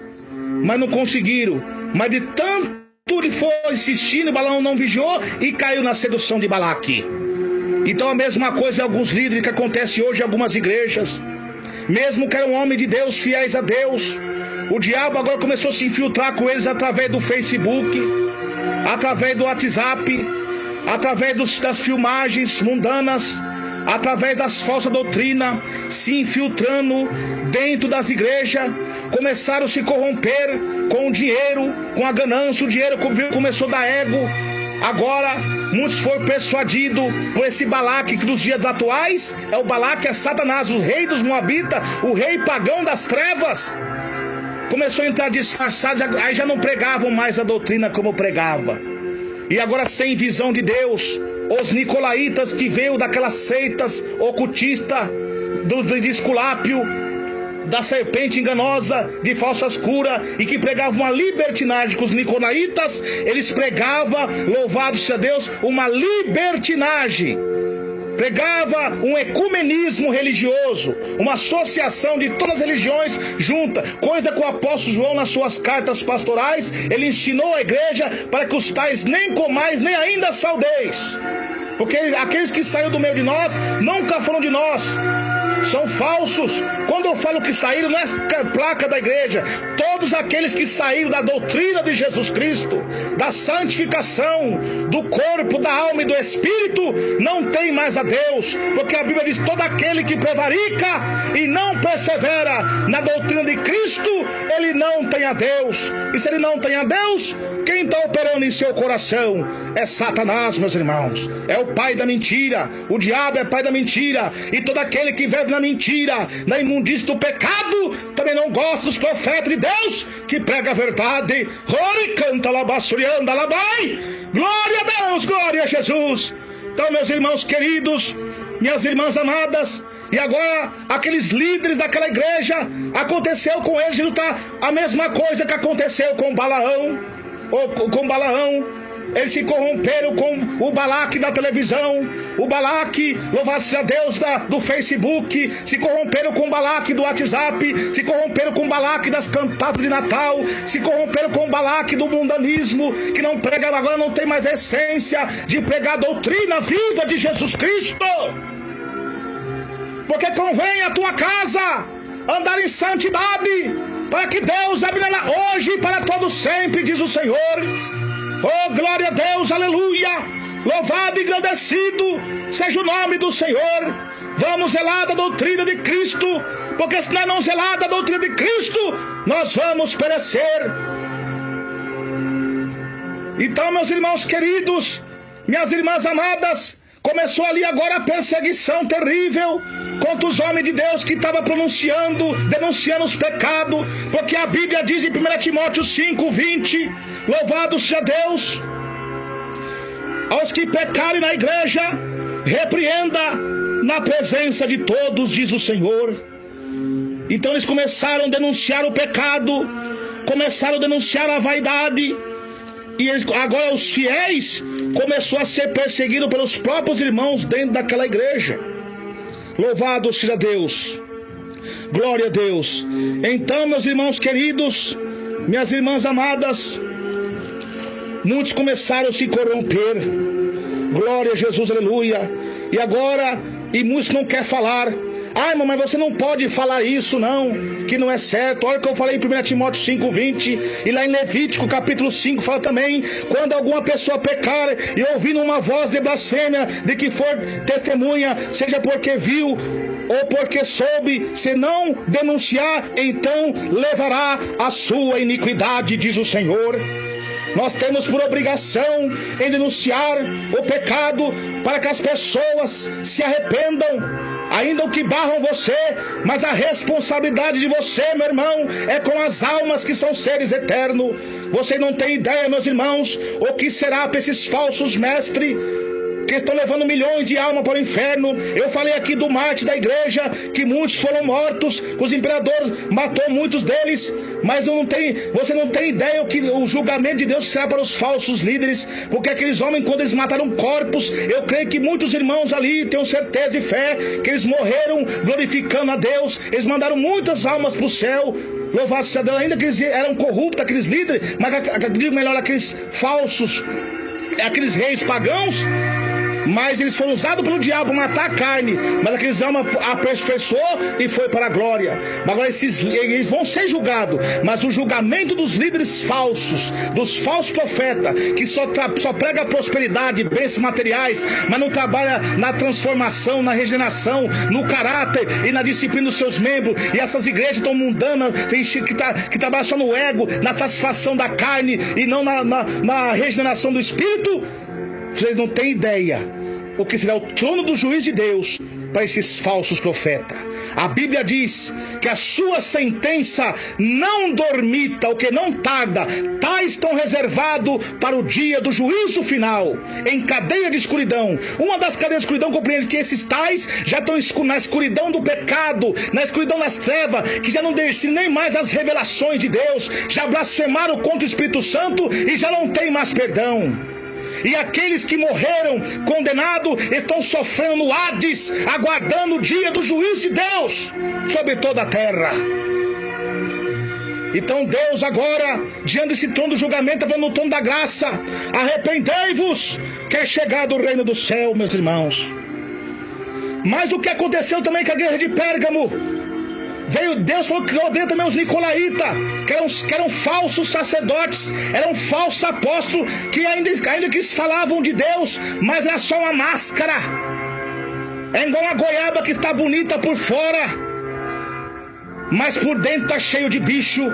mas não conseguiram. Mas de tanto ele foi insistindo, Balaão não vigiou e caiu na sedução de Balaque. Então a mesma coisa em alguns líderes que acontece hoje em algumas igrejas. Mesmo que eram homens de Deus, fiéis a Deus, o diabo agora começou a se infiltrar com eles através do Facebook, através do WhatsApp, através das filmagens mundanas, através das falsas doutrinas, se infiltrando dentro das igrejas. Começaram a se corromper com o dinheiro, com a ganância. O dinheiro começou a dar ego. Agora muitos foram persuadidos por esse Balaque, que nos dias atuais é o Balaque, é Satanás, o rei dos Moabitas, o rei pagão das trevas. Começou a entrar disfarçado, aí já não pregavam mais a doutrina como pregava. E agora, sem visão de Deus, os nicolaítas, que veio daquelas seitas ocultistas do Esculápio, da serpente enganosa, de falsas curas, e que pregavam uma libertinagem com os nicolaítas. Eles pregavam, louvado seja Deus, uma libertinagem. Pregava um ecumenismo religioso, uma associação de todas as religiões junta, coisa que o apóstolo João, nas suas cartas pastorais, ele ensinou à igreja para que os tais nem comais, nem ainda saudeis. Porque aqueles que saíram do meio de nós nunca foram de nós, são falsos. Quando eu falo que saíram, não é placa da igreja. Todos aqueles que saíram da doutrina de Jesus Cristo, da santificação do corpo, da alma e do espírito, não tem mais a Deus. Porque a Bíblia diz: todo aquele que prevarica e não persevera na doutrina de Cristo, ele não tem a Deus. E se ele não tem a Deus, quem está operando em seu coração é Satanás, meus irmãos. É o pai da mentira. O diabo é pai da mentira. E todo aquele que vive na mentira, na imundícia do pecado, também não gosta dos profetas de Deus que prega a verdade. Ore, canta, labassurianda, labai. Glória a Deus, glória a Jesus. Então, meus irmãos queridos, minhas irmãs amadas, E agora, aqueles líderes daquela igreja, aconteceu com eles a mesma coisa que aconteceu com Balaão, Eles se corromperam com o Balaque da televisão, o Balaque, louvado a Deus, do Facebook, se corromperam com o Balaque do WhatsApp, se corromperam com o Balaque das cantatas de Natal, se corromperam com o Balaque do mundanismo, que não prega, agora não tem mais a essência de pregar a doutrina viva de Jesus Cristo. Porque convém a tua casa andar em santidade, para que Deus abra hoje e para todo sempre, diz o Senhor. Oh, glória a Deus, aleluia, louvado e engrandecido seja o nome do Senhor. Vamos zelar da doutrina de Cristo, porque se nós não zelar da doutrina de Cristo, nós vamos perecer. Então, meus irmãos queridos, minhas irmãs amadas, começou ali agora a perseguição terrível contra os homens de Deus que estavam denunciando os pecados, porque a Bíblia diz em 1 Timóteo 5:20, louvado seja Deus, aos que pecarem na igreja, repreenda na presença de todos, diz o Senhor. Então eles começaram a denunciar o pecado, começaram a denunciar a vaidade, e agora os fiéis começaram a ser perseguidos pelos próprios irmãos dentro daquela igreja. Louvado seja Deus, glória a Deus. Então, meus irmãos queridos, minhas irmãs amadas, muitos começaram a se corromper. Glória a Jesus, aleluia. E agora, muitos não querem falar. Ai, irmão, mas você não pode falar isso não, que não é certo. Olha o que eu falei em 1 Timóteo 5:20, e lá em Levítico capítulo 5 fala também: quando alguma pessoa pecar e ouvindo uma voz de blasfêmia, de que for testemunha, seja porque viu ou porque soube, se não denunciar, então levará a sua iniquidade, diz o Senhor. Nós temos por obrigação em denunciar o pecado, para que as pessoas se arrependam, ainda o que barram você, mas a responsabilidade de você, meu irmão, é com as almas que são seres eternos. Você não tem ideia, meus irmãos, o que será para esses falsos mestres que estão levando milhões de almas para o inferno. Eu falei aqui do mártir da igreja, que muitos foram mortos, os imperadores matou muitos deles, mas você não tem ideia o julgamento de Deus será para os falsos líderes, porque aqueles homens, quando eles mataram corpos, eu creio que muitos irmãos ali, tenho certeza e fé, que eles morreram glorificando a Deus, eles mandaram muitas almas para o céu. Louvado seja Deus, ainda que eles eram corruptos, aqueles líderes, mas digo melhor, aqueles falsos, aqueles reis pagãos, mas eles foram usados pelo diabo para matar a carne, mas aqueles almas aperfeiçoou e foi para a glória. Mas agora eles vão ser julgados, mas o julgamento dos líderes falsos, dos falsos profetas, que só prega prosperidade, bens materiais, mas não trabalha na transformação, na regeneração, no caráter e na disciplina dos seus membros. E essas igrejas estão mundanas, que trabalham só no ego, na satisfação da carne e não na regeneração do espírito. Vocês não têm ideia o que será o trono do juiz de Deus para esses falsos profetas. A Bíblia diz que a sua sentença não dormita, o que não tarda, tais estão reservados para o dia do juízo final, em cadeia de escuridão. Uma das cadeias de escuridão compreende que esses tais já estão na escuridão do pecado, na escuridão das trevas, que já não descem nem mais as revelações de Deus, já blasfemaram contra o Espírito Santo e já não tem mais perdão. E aqueles que morreram condenados estão sofrendo no Hades, aguardando o dia do juízo de Deus sobre toda a terra. Então Deus agora, diante desse trono do julgamento, está no trono da graça: arrependei-vos, que é chegado o reino do céu, meus irmãos. Mas o que aconteceu também com a igreja de Pérgamo? Deus falou que odeia também os nicolaítas, que eram falsos sacerdotes, eram falsos apóstolos, que ainda que eles falavam de Deus, mas era só uma máscara. É igual uma goiaba que está bonita por fora, mas por dentro está cheio de bicho.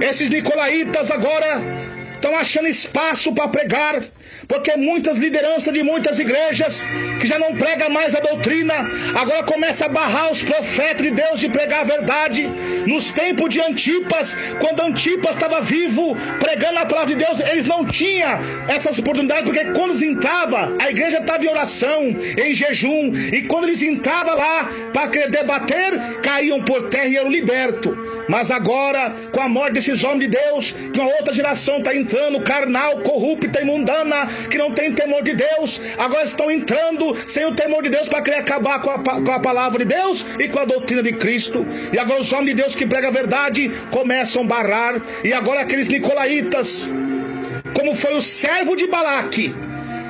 Esses nicolaítas agora estão achando espaço para pregar, porque muitas lideranças de muitas igrejas que já não pregam mais a doutrina, agora começa a barrar os profetas de Deus de pregar a verdade. Nos tempos de Antipas, quando Antipas estava vivo pregando a palavra de Deus, eles não tinham essas oportunidades, porque quando eles entravam, a igreja estava em oração, em jejum, e quando eles entravam lá para querer debater, caíam por terra e eram libertos. Mas agora, com a morte desses homens de Deus, que uma outra geração está entrando, carnal, corrupta e mundana, que não tem temor de Deus, agora estão entrando sem o temor de Deus para querer acabar com a palavra de Deus e com a doutrina de Cristo. E agora os homens de Deus que pregam a verdade começam a barrar. E agora aqueles nicolaítas, como foi o servo de Balaque,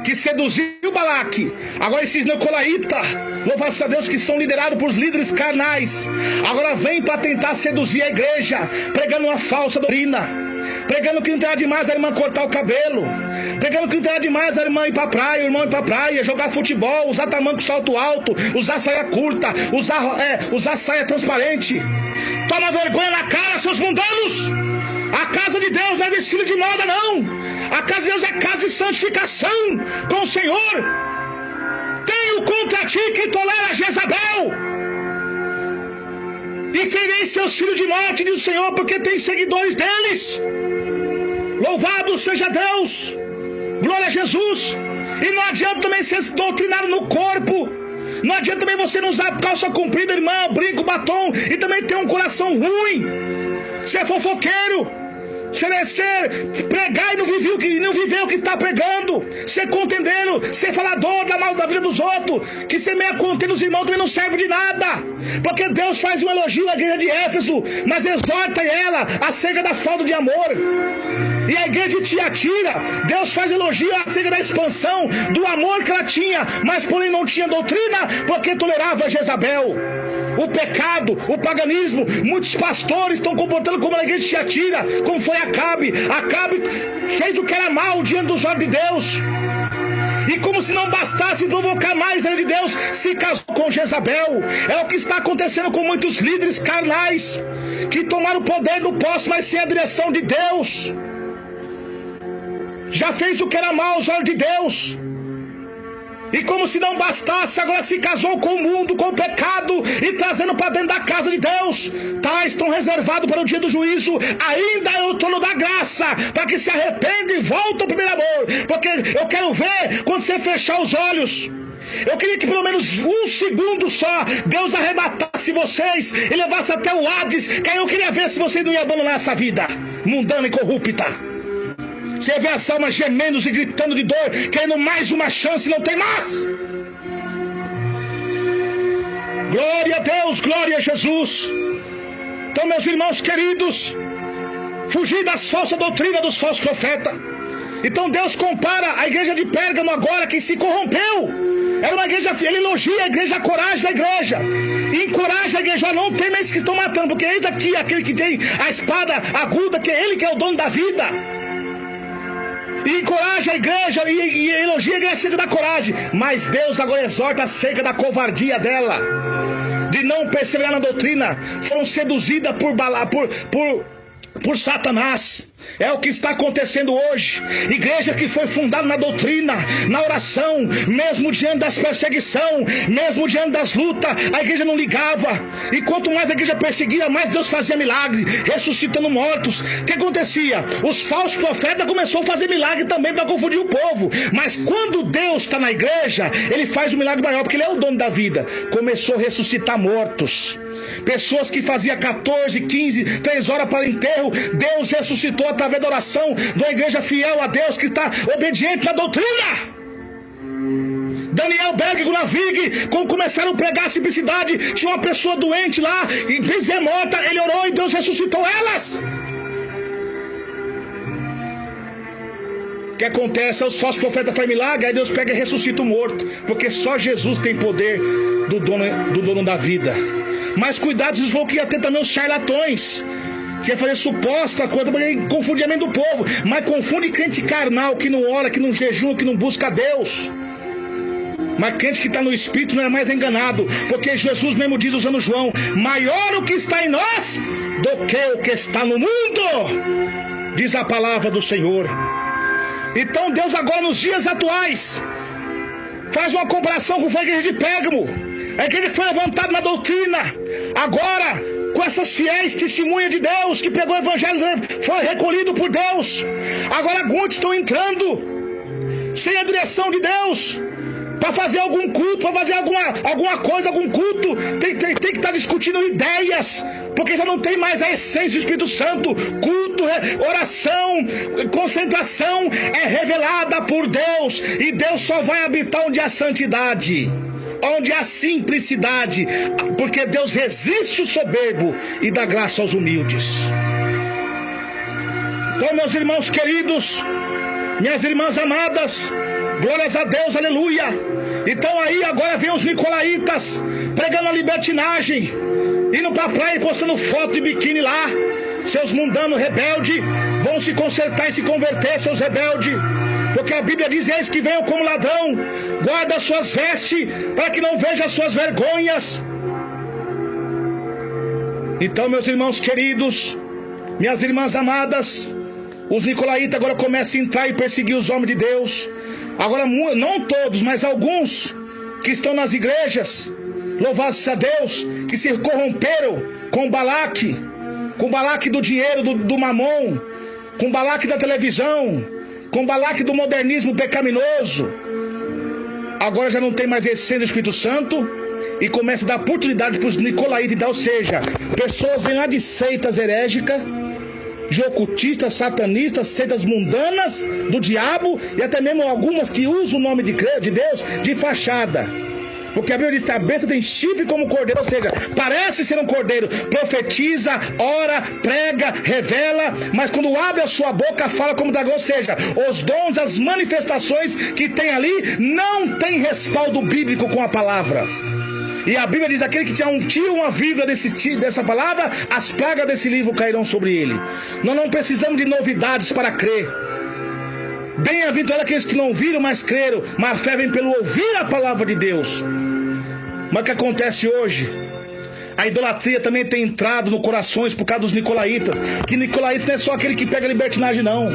que seduziu Balaque, agora esses nicolaítas, louva-se a Deus, que são liderados por líderes carnais, agora vêm para tentar seduzir a igreja, pregando uma falsa doutrina, pregando que não tem demais a irmã cortar o cabelo, pregando que não tem demais a irmã ir para a praia, o irmão ir para a praia, jogar futebol, usar tamanco salto alto, usar saia curta, usar saia transparente. Toma vergonha na cara, seus mundanos! A casa de Deus não é desfile de moda, não. A casa de Deus é casa de santificação com o Senhor. Tenho contra ti que tolera Jezabel e ferei seus filhos de morte, diz o Senhor, porque tem seguidores deles. Louvado seja Deus, glória a Jesus. E não adianta também ser doutrinado no corpo. Não adianta também você não usar calça comprida, irmã, brinco, batom, e também ter um coração ruim, ser fofoqueiro, pregar e não viver o que está pregando, ser contendeiro, ser falador da mal da vida dos outros, que ser meia contendo os irmãos também não serve de nada, porque Deus faz um elogio à igreja de Éfeso, mas exorta ela acerca da falta de amor. E a igreja de Tiatira, Deus faz elogio acerca da expansão do amor que ela tinha, mas porém não tinha doutrina, porque tolerava Jezabel, o pecado, o paganismo. Muitos pastores estão comportando como a igreja de Tiatira, como foi Acabe. Acabe fez o que era mal diante dos olhos de Deus, e como se não bastasse provocar mais a ira de Deus, se casou com Jezabel. É o que está acontecendo com muitos líderes carnais, que tomaram o poder do posse, mas sem a direção de Deus. Já fez o que era mal aos olhos de Deus, e como se não bastasse, agora se casou com o mundo, com o pecado, e trazendo para dentro da casa de Deus. Tais estão reservados para o dia do juízo. Ainda é o trono da graça, para que se arrependa e volte ao primeiro amor. Porque eu quero ver quando você fechar os olhos. Eu queria que pelo menos um segundo só Deus arrebatasse vocês e levasse até o Hades, que aí eu queria ver se vocês não iam abandonar essa vida mundana e corrupta. Você vê as almas gemendo e gritando de dor, querendo mais uma chance e não tem mais. Glória a Deus, glória a Jesus. Então, meus irmãos queridos, fugir das falsas doutrinas dos falsos profetas. Então Deus compara a igreja de Pérgamo agora, que se corrompeu. Era uma igreja, ele elogia a igreja, a coragem da igreja, e encoraja a igreja, não tem mais que estão matando, porque eis aqui aquele que tem a espada aguda, que é ele que é o dono da vida. E encoraja a igreja e elogia a igreja acerca da coragem. Mas Deus agora exorta acerca da covardia dela, de não perseverar na doutrina. Foram seduzidas por Satanás. É o que está acontecendo hoje. Igreja que foi fundada na doutrina, na oração, mesmo diante das perseguições, mesmo diante das lutas, a igreja não ligava. E quanto mais a igreja perseguia, mais Deus fazia milagre, ressuscitando mortos. O que acontecia? Os falsos profetas começaram a fazer milagre também para confundir o povo. Mas quando Deus está na igreja, ele faz um milagre maior, porque ele é o dono da vida. Começou a ressuscitar mortos. Pessoas que faziam 14, 15, 3 horas para o enterro, Deus ressuscitou através da oração de uma igreja fiel a Deus, que está obediente na doutrina. Daniel Berg e Gunavig, quando começaram a pregar a simplicidade, tinha uma pessoa doente lá, e bezerra morta, ele orou e Deus ressuscitou elas. O que acontece? Os falsos profetas fazem milagre, aí Deus pega e ressuscita o morto, porque só Jesus tem poder do dono da vida. Mas cuidado, Jesus falou que ia ter também os charlatões, que ia fazer suposta coisa para confundir do povo. Mas confunde crente carnal, que não ora, que não jejua, que não busca Deus. Mas crente que está no Espírito não é mais enganado, porque Jesus mesmo diz, usando João: maior o que está em nós do que o que está no mundo, diz a palavra do Senhor. Então Deus agora nos dias atuais faz uma comparação com a igreja de Pérgamo, a igreja que foi levantada na doutrina, agora com essas fiéis testemunhas de Deus, que pregou o evangelho, foi recolhido por Deus. Agora muitos estão entrando sem a direção de Deus, para fazer algum culto, para fazer alguma coisa, algum culto, tem que estar discutindo ideias, porque já não tem mais a essência do Espírito Santo. Culto, oração, concentração é revelada por Deus, e Deus só vai habitar onde há santidade, onde há simplicidade, porque Deus resiste o soberbo e dá graça aos humildes. Então, meus irmãos queridos, minhas irmãs amadas, glórias a Deus, aleluia. Então aí agora vem os nicolaítas pregando a libertinagem, indo pra praia e postando foto de biquíni lá. Seus mundanos rebeldes vão se consertar e se converter, seus rebeldes, porque a Bíblia diz: eis que venham como ladrão, guarda as suas vestes, para que não veja as suas vergonhas. Então, meus irmãos queridos, minhas irmãs amadas, os nicolaítas agora começam a entrar e perseguir os homens de Deus. Agora, não todos, mas alguns que estão nas igrejas, louvado seja Deus, que se corromperam com Balaque do dinheiro, do mamon, com Balaque da televisão, com Balaque do modernismo pecaminoso. Agora já não tem mais essência do Espírito Santo e começa a dar oportunidade para os nicolaítas, então, ou seja, pessoas vêm lá de seitas herégicas, de ocultistas, satanistas, seitas mundanas do diabo, e até mesmo algumas que usam o nome de Deus de fachada, porque a Bíblia diz que a besta tem chifre como cordeiro, ou seja, parece ser um cordeiro, profetiza, ora, prega, revela, mas quando abre a sua boca fala como dragão, ou seja, os dons, as manifestações que tem ali não tem respaldo bíblico com a palavra. E a Bíblia diz: aquele que tira uma vírgula dessa palavra, as pragas desse livro cairão sobre ele. Nós não precisamos de novidades para crer. Bem-aventurados aqueles que não viram, mas creram. Mas a fé vem pelo ouvir a palavra de Deus. Mas o que acontece hoje? A idolatria também tem entrado no corações por causa dos nicolaítas. Que nicolaítas não é só aquele que pega libertinagem, não.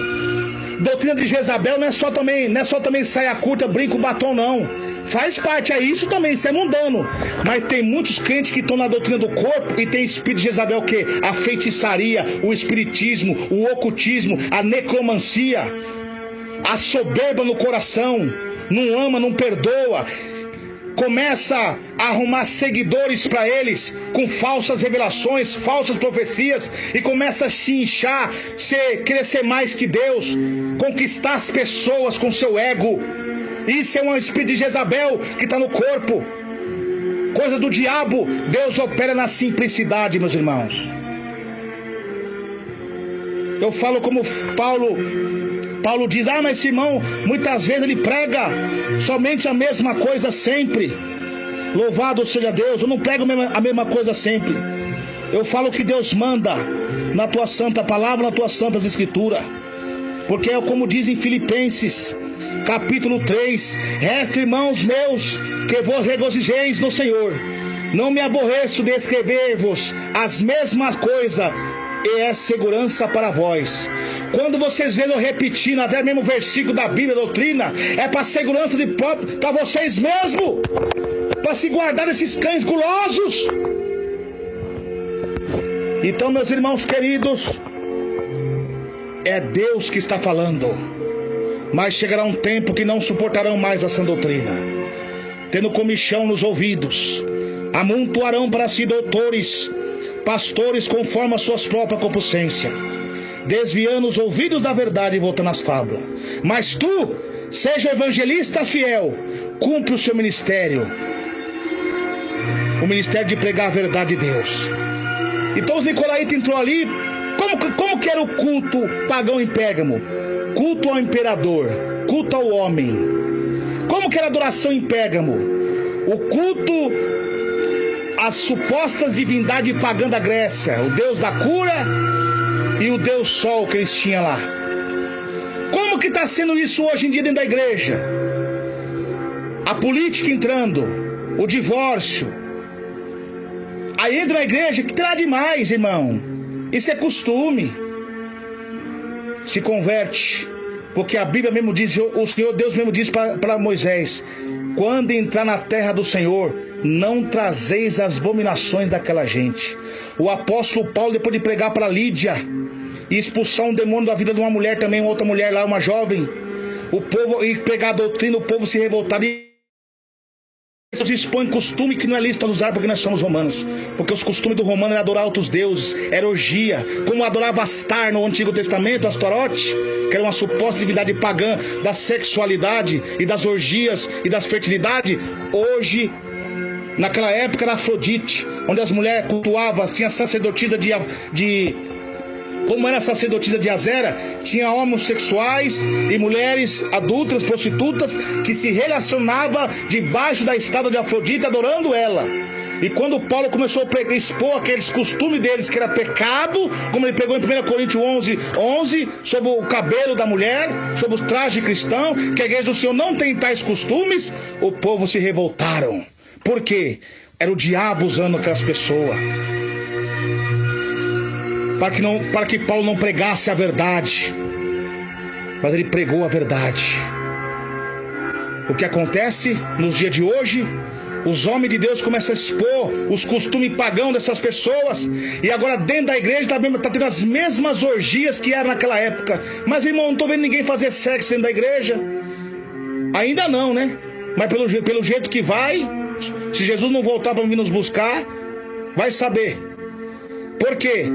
Doutrina de Jezabel não é só também saia curta, brinco, batom, não. Faz parte, é isso também, isso é mundano. Mas tem muitos crentes que estão na doutrina do corpo e tem espírito de Jezabel, o quê? A feitiçaria, o espiritismo, o ocultismo, a necromancia, a soberba no coração, não ama, não perdoa. Começa a arrumar seguidores para eles com falsas revelações, falsas profecias, e começa a se inchar, querer ser mais que Deus, conquistar as pessoas com seu ego. Isso é um espírito de Jezabel que está no corpo, coisa do diabo. Deus opera na simplicidade, meus irmãos. Eu falo como Paulo diz: mas esse irmão, muitas vezes ele prega somente a mesma coisa sempre. Louvado seja Deus, eu não prego a mesma coisa sempre. Eu falo o que Deus manda na tua santa palavra, nas tuas santas escrituras. Porque é como diz em Filipenses capítulo 3: resta, irmãos meus, que vos regozijeis no Senhor. Não me aborreço de escrever-vos as mesmas coisas, e é segurança para vós. Quando vocês veem eu repetindo até mesmo o versículo da Bíblia, doutrina, é para segurança para vocês mesmos, para se guardar desses cães gulosos. Então, meus irmãos queridos, é Deus que está falando. Mas chegará um tempo que não suportarão mais a sã doutrina, tendo comichão nos ouvidos, amontoarão para si doutores, pastores conforme as suas próprias concupiscências, desviando os ouvidos da verdade e voltando às fábulas. Mas tu, seja evangelista fiel, cumpre o seu ministério, o ministério de pregar a verdade de Deus. Então os nicolaítas entrou ali. Como que era o culto pagão em Pérgamo? Culto ao imperador, culto ao homem. Como que era a adoração em Pérgamo? O culto às supostas divindades pagãs da Grécia, o deus da cura e o deus sol que eles tinham lá. Como que está sendo isso hoje em dia dentro da igreja? A política entrando, o divórcio. Aí entra na igreja, que terá demais, irmão? Isso é costume. Se converte. Porque a Bíblia mesmo diz, o Senhor Deus mesmo diz para Moisés: quando entrar na terra do Senhor, não trazeis as abominações daquela gente. O apóstolo Paulo, depois de pregar para Lídia e expulsar um demônio da vida de uma mulher também, uma outra mulher lá, uma jovem, o povo, e pregar a doutrina, o povo se revoltava e se expõe costume que não é lícito usar porque nós somos romanos. Porque os costumes do romano era adorar outros deuses, era orgia, como adorava Astar no Antigo Testamento, Astarote, que era uma suposta divindade pagã da sexualidade e das orgias e das fertilidades. Hoje, naquela época, era Afrodite, onde as mulheres cultuavam, tinha sacerdotisa como era a sacerdotisa de Azera, tinha homossexuais e mulheres adultas, prostitutas, que se relacionavam debaixo da estátua de Afrodite, adorando ela. E quando Paulo começou a expor aqueles costumes deles, que era pecado, como ele pegou em 1 Coríntios 11, sobre o cabelo da mulher, sobre os trajes cristãos, que a igreja do Senhor não tem tais costumes, o povo se revoltaram. Por quê? Era o diabo usando aquelas pessoas. Para que Paulo não pregasse a verdade, mas ele pregou a verdade. O que acontece nos dias de hoje? Os homens de Deus começam a expor os costumes pagãos dessas pessoas, e agora dentro da igreja está tendo as mesmas orgias que era naquela época. Mas, irmão, não estou vendo ninguém fazer sexo dentro da igreja. Ainda não, né? Mas pelo jeito que vai, se Jesus não voltar para vir nos buscar, vai saber. Por quê?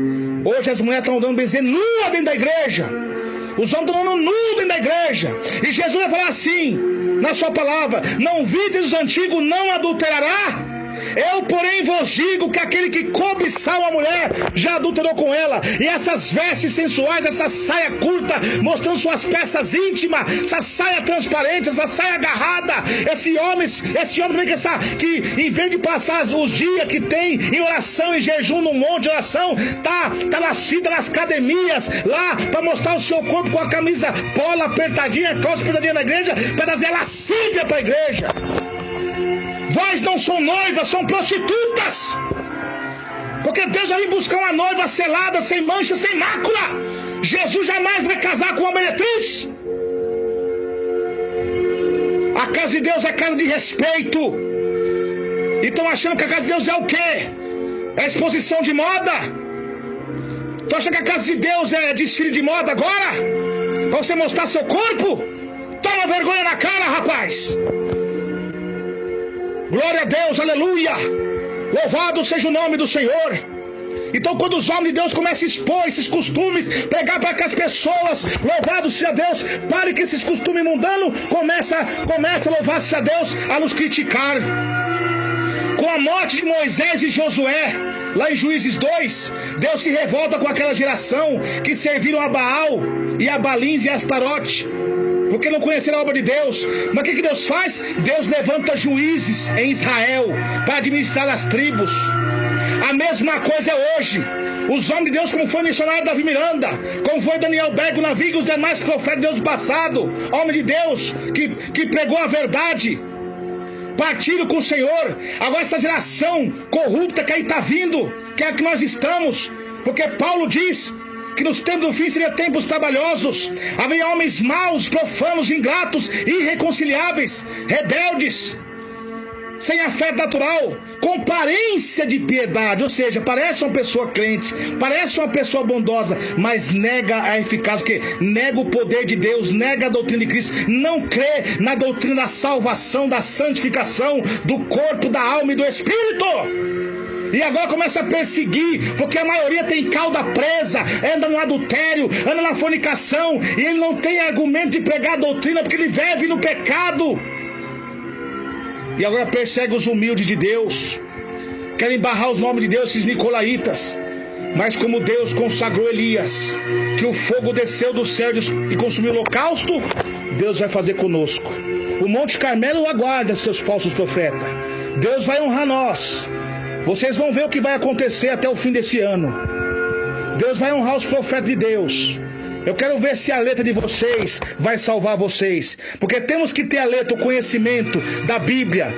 Hoje as mulheres estão andando benzer nua dentro da igreja. Os homens estão andando nus dentro da igreja. E Jesus vai falar assim, na sua palavra: não vides os antigos, não adulterará? Eu, porém, vos digo que aquele que cobiçar uma mulher já adulterou com ela. E essas vestes sensuais, essa saia curta, mostrando suas peças íntimas, essa saia transparente, essa saia agarrada, esse homem que em vez de passar os dias que tem em oração e jejum no monte de oração, tá nascida nas academias lá para mostrar o seu corpo com a camisa polo apertadinha, calça apertadinha na igreja, para trazer lascívia para a igreja. Vós não são noivas, são prostitutas. Porque Deus vai vir buscar uma noiva selada, sem mancha, sem mácula. Jesus jamais vai casar com uma meretriz. A casa de Deus é casa de respeito. E estão achando que a casa de Deus é o quê? É exposição de moda? Estão achando que a casa de Deus é desfile de moda agora? Para você mostrar seu corpo? Toma vergonha na cara, rapaz. Glória a Deus, aleluia. Louvado seja o nome do Senhor. Então, quando os homens de Deus começam a expor esses costumes, pregar para que as pessoas, louvado seja Deus, pare que esses costumes mundanos, começa a louvar seja Deus, a nos criticar. Com a morte de Moisés e Josué, lá em Juízes 2, Deus se revolta com aquela geração que serviram a Baal e a Balins e a Astarote, porque não conheceram a obra de Deus. Mas o que Deus faz? Deus levanta juízes em Israel para administrar as tribos. A mesma coisa é hoje. Os homens de Deus, como foi o missionário Davi Miranda, como foi Daniel Bergo Naviga e os demais profetas de Deus do passado, homem de Deus que pregou a verdade, partiram com o Senhor. Agora essa geração corrupta que aí está vindo, que é a que nós estamos, porque Paulo diz que nos tempos do fim seriam tempos trabalhosos. Havia homens maus, profanos, ingratos, irreconciliáveis, rebeldes, sem a fé natural, com aparência de piedade, ou seja, parece uma pessoa crente, parece uma pessoa bondosa, mas nega a eficácia, porque nega o poder de Deus, nega a doutrina de Cristo, não crê na doutrina da salvação, da santificação do corpo, da alma e do espírito. E agora começa a perseguir, porque a maioria tem cauda presa, anda no adultério, anda na fornicação, e ele não tem argumento de pregar a doutrina, porque ele vive no pecado. E agora persegue os humildes de Deus, querem barrar os nomes de Deus, esses nicolaítas. Mas como Deus consagrou Elias, que o fogo desceu do céu e consumiu o holocausto, Deus vai fazer conosco. O Monte Carmelo aguarda seus falsos profetas. Deus vai honrar nós. Vocês vão ver o que vai acontecer até o fim desse ano. Deus vai honrar os profetas de Deus. Eu quero ver se a letra de vocês vai salvar vocês. Porque temos que ter a letra, o conhecimento da Bíblia,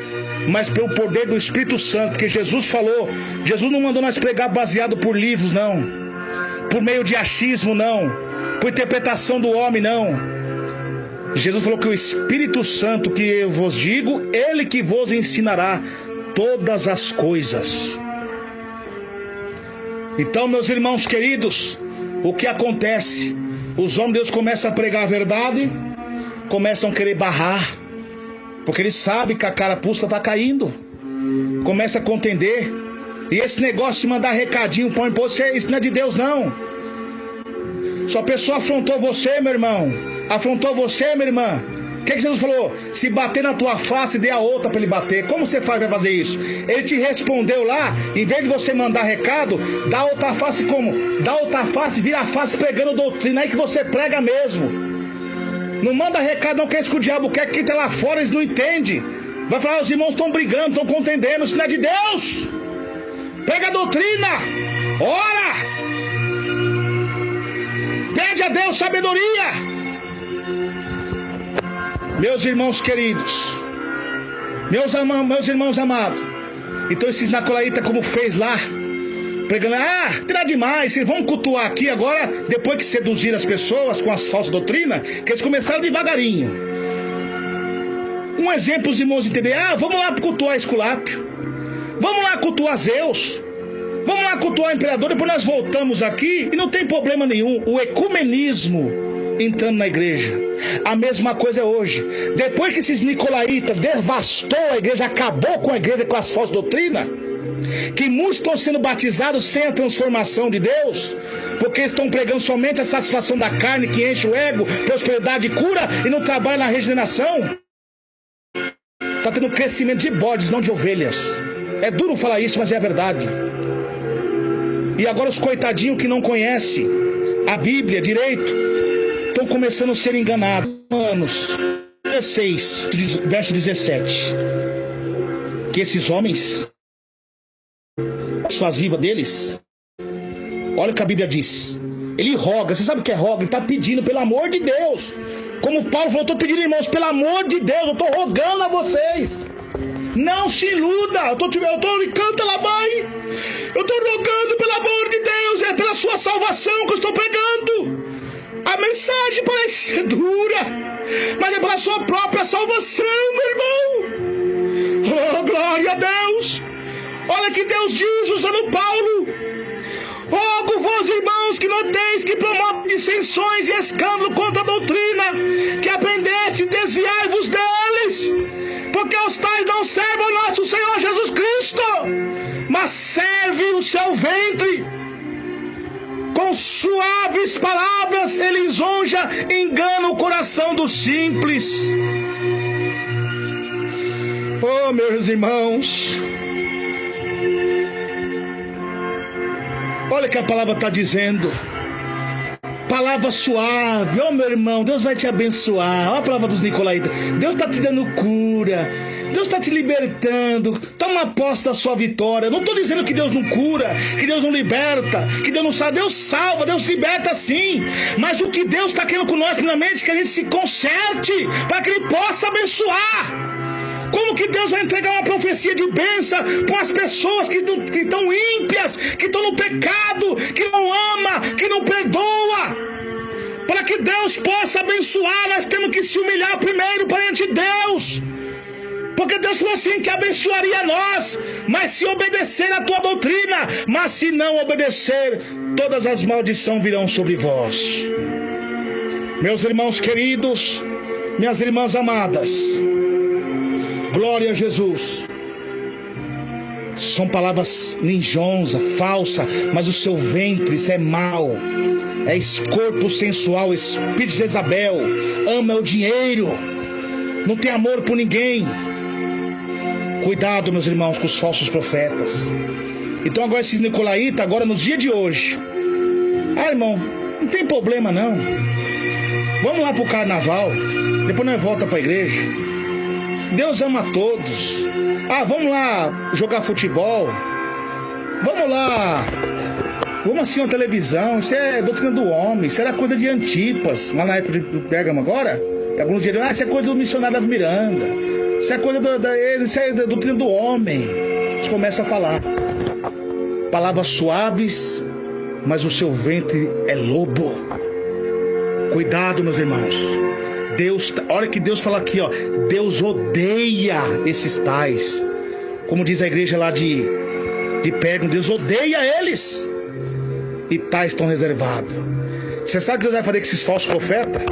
mas pelo poder do Espírito Santo. Porque Jesus falou, Jesus não mandou nós pregar baseado por livros, não. por meio de achismo, não. Por interpretação do homem, não. Jesus falou que o Espírito Santo que eu vos digo, Ele que vos ensinará todas as coisas. Então, meus irmãos queridos, o que acontece? Os homens de Deus começam a pregar a verdade, começam a querer barrar, porque eles sabem que a carapuça está caindo. Começa a contender. E esse negócio de mandar recadinho para você, isso não é de Deus, não. Se a pessoa afrontou você, meu irmão, afrontou você, minha irmã, o que Jesus falou? Se bater na tua face, dê a outra para ele bater. Como você vai fazer isso? Ele te respondeu lá, em vez de você mandar recado, dá outra face como? Dá outra face, vira a face pregando doutrina, aí que você prega mesmo. Não manda recado, não, quer isso que o diabo quer, que tá lá fora, eles não entendem. Vai falar, os irmãos estão brigando, estão contendendo, isso não é de Deus. Pega a doutrina, ora, pede a Deus sabedoria. Meus irmãos queridos, meus irmãos amados, então esses Nicolaítas, como fez lá, pregando, terá demais, vocês vão cultuar aqui agora, depois que seduzir as pessoas com as falsas doutrinas, que eles começaram devagarinho. Um exemplo, os irmãos entenderem, vamos lá cultuar Esculápio, vamos lá cultuar Zeus, vamos lá cultuar o imperador, depois nós voltamos aqui e não tem problema nenhum. O ecumenismo entrando na igreja. A mesma coisa é hoje. Depois que esses Nicolaítas devastou a igreja, acabou com a igreja, com as falsas doutrinas, que muitos estão sendo batizados sem a transformação de Deus, porque estão pregando somente a satisfação da carne, que enche o ego, prosperidade e cura, e não trabalha na regeneração. Está tendo crescimento de bodes, não de ovelhas. É duro falar isso, mas é a verdade. E agora os coitadinhos que não conhecem a Bíblia direito, estão começando a ser enganados. Romanos 16, verso 17. Que esses homens, persuasiva deles, olha o que a Bíblia diz. Ele roga, você sabe o que é roga? Ele está pedindo, pelo amor de Deus. Como Paulo falou, eu estou pedindo, irmãos, pelo amor de Deus, eu estou rogando a vocês. Não se iluda, eu estou canta lá, mãe. Eu estou rogando, pelo amor de Deus, é pela sua salvação que eu estou pregando. A mensagem parece ser dura, mas é pela sua própria salvação, meu irmão. Oh, glória a Deus. Olha que Deus diz usando Paulo: rogo-vos, irmãos, que noteis que promovem dissensões e escândalo contra a doutrina, que aprendeste, desviai-vos deles, porque os tais não servem ao nosso Senhor Jesus Cristo, mas servem o seu ventre. Com suaves palavras ele lisonja, engana o coração dos simples. Oh, meus irmãos, olha o que a palavra está dizendo. Palavra suave. Oh, meu irmão, Deus vai te abençoar. Olha a palavra dos Nicolaítas. Deus está te dando cura. Deus está te libertando. Toma posse da sua vitória. Não estou dizendo que Deus não cura, que Deus não liberta, que Deus não salva. Deus salva, Deus liberta sim. Mas o que Deus está querendo com nós, primeiramente, é que a gente se conserte para que Ele possa abençoar. Como que Deus vai entregar uma profecia de bênção para as pessoas que estão ímpias, que estão no pecado, que não ama, que não perdoa? Para que Deus possa abençoar, nós temos que se humilhar primeiro perante Deus. Porque Deus falou assim, que abençoaria nós, mas se obedecer a tua doutrina. Mas se não obedecer, todas as maldições virão sobre vós. Meus irmãos queridos, minhas irmãs amadas, glória a Jesus. São palavras linjosas, falsas, mas o seu ventre, isso é mau. É corpo sensual, espírito de Jezabel. Ama o dinheiro, não tem amor por ninguém. Cuidado, meus irmãos, com os falsos profetas. Então agora esses Nicolaítas, agora nos dias de hoje, irmão, não tem problema não. Vamos lá pro carnaval, depois nós volta pra igreja. Deus ama a todos. Vamos lá jogar futebol. Vamos lá. Vamos assistir uma televisão. Isso é doutrina do homem. Isso era coisa de Antipas. Lá na época do Pérgamo agora. Alguns dizem, isso é coisa do missionário Davi Miranda. Isso é coisa isso é da doutrina do homem. Eles começam a falar. Palavras suaves, mas o seu ventre é lobo. Cuidado, meus irmãos. Deus, olha que Deus fala aqui, ó. Deus odeia esses tais. Como diz a igreja lá de Pérgamo, Deus odeia eles. E tais estão reservados. Você sabe o que Deus vai fazer com esses falsos profetas?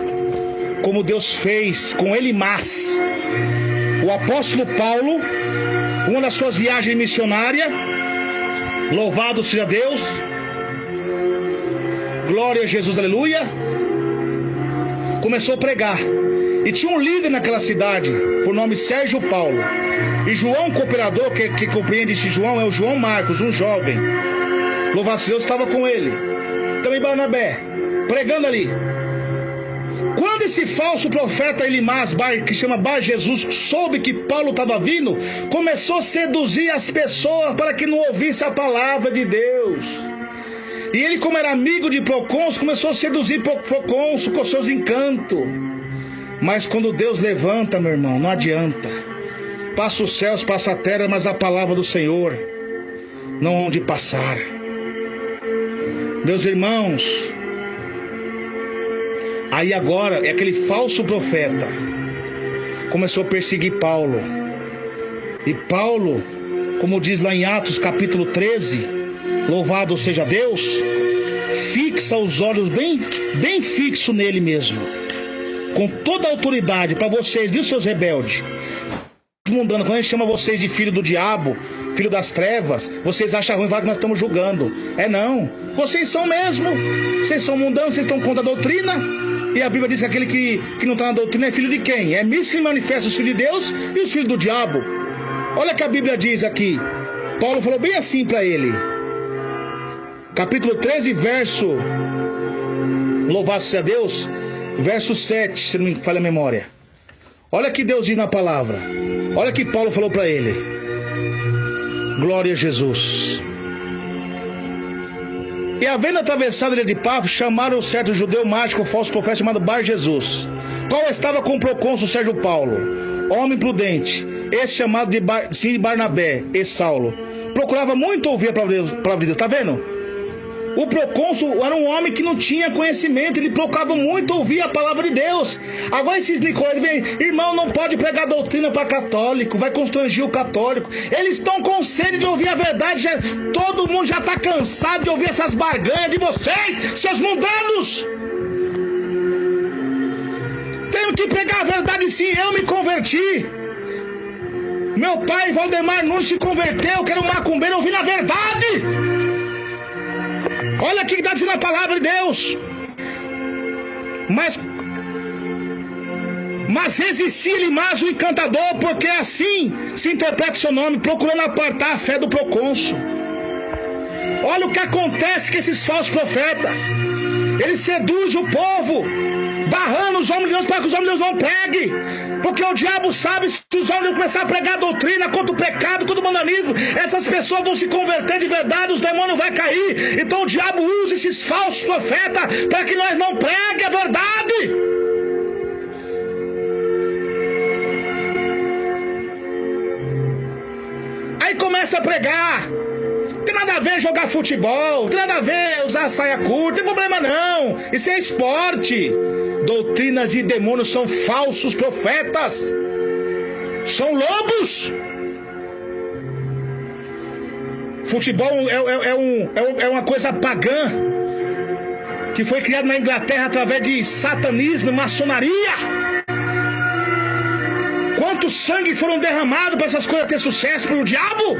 Como Deus fez com Elimas, o apóstolo Paulo, uma das suas viagens missionárias. Louvado seja Deus. Glória a Jesus, aleluia. Começou a pregar. E tinha um líder naquela cidade, por nome Sérgio Paulo. E João, o cooperador, que compreende esse João, é o João Marcos, um jovem. Louvado seja Deus, estava com ele. Também Barnabé, pregando ali. Quando esse falso profeta Elimas, que chama Bar Jesus, soube que Paulo estava vindo, começou a seduzir as pessoas para que não ouvisse a palavra de Deus. E ele, como era amigo de Procônsul, começou a seduzir Procônsul com seus encantos. Mas quando Deus levanta, meu irmão, não adianta. Passa os céus, passa a terra, mas a palavra do Senhor não há de passar. Meus irmãos, aí agora é aquele falso profeta começou a perseguir Paulo. E Paulo, como diz lá em Atos capítulo 13, louvado seja Deus, fixa os olhos bem fixo nele mesmo, com toda a autoridade para vocês, viu, seus rebeldes mundano, quando a gente chama vocês de filho do diabo, filho das trevas, vocês acham ruim, que nós estamos julgando. É não, vocês são mesmo. Vocês são mundanos, vocês estão contra a doutrina. E a Bíblia diz que aquele que não está na doutrina é filho de quem? É nisso que manifesta os filhos de Deus e os filhos do diabo. Olha o que a Bíblia diz aqui. Paulo falou bem assim para ele. Capítulo 13, verso, louvado seja Deus, verso 7, se não me falha a memória. Olha que Deus diz na palavra. Olha que Paulo falou para ele. Glória a Jesus. E havendo atravessado ele de Pafos, chamaram um certo judeu mágico, falso profeta chamado Bar Jesus, qual estava com o procônsul Sérgio Paulo, homem prudente, esse chamado de Barnabé e Saulo. Procurava muito ouvir a palavra de Deus. Tá vendo? O procônsul era um homem que não tinha conhecimento, ele procurava muito ouvir a palavra de Deus. Agora esses Nicolaítas vêm, irmão, não pode pregar doutrina para católico, vai constranger o católico. Eles estão com sede de ouvir a verdade, todo mundo já está cansado de ouvir essas barganhas de vocês, seus mundanos. Tenho que pregar a verdade sim, eu me converti. Meu pai, Valdemar Nunes, se converteu, que era um macumbeiro, ouvindo a verdade. Olha aqui que está dizendo a palavra de Deus. Mas resistia Elimas, o encantador, porque assim se interpreta o seu nome, procurando apartar a fé do procônsul. Olha o que acontece com esses falsos profetas. Eles seduzem o povo, barrando os homens de Deus para que os homens de Deus não preguem. Porque o diabo sabe, se os homens começarem a pregar a doutrina contra o pecado, contra o mundanismo, essas pessoas vão se converter de verdade, os demônios vão cair. Então o diabo usa esses falsos profetas para que nós não preguem a verdade. Aí começa a pregar. Tem nada a ver jogar futebol, tem nada a ver usar saia curta, tem problema não. Isso é esporte. Doutrinas de demônios são falsos profetas, são lobos. Futebol é uma coisa pagã que foi criada na Inglaterra através de satanismo e maçonaria. Quanto sangue foram derramados para essas coisas ter sucesso pelo diabo?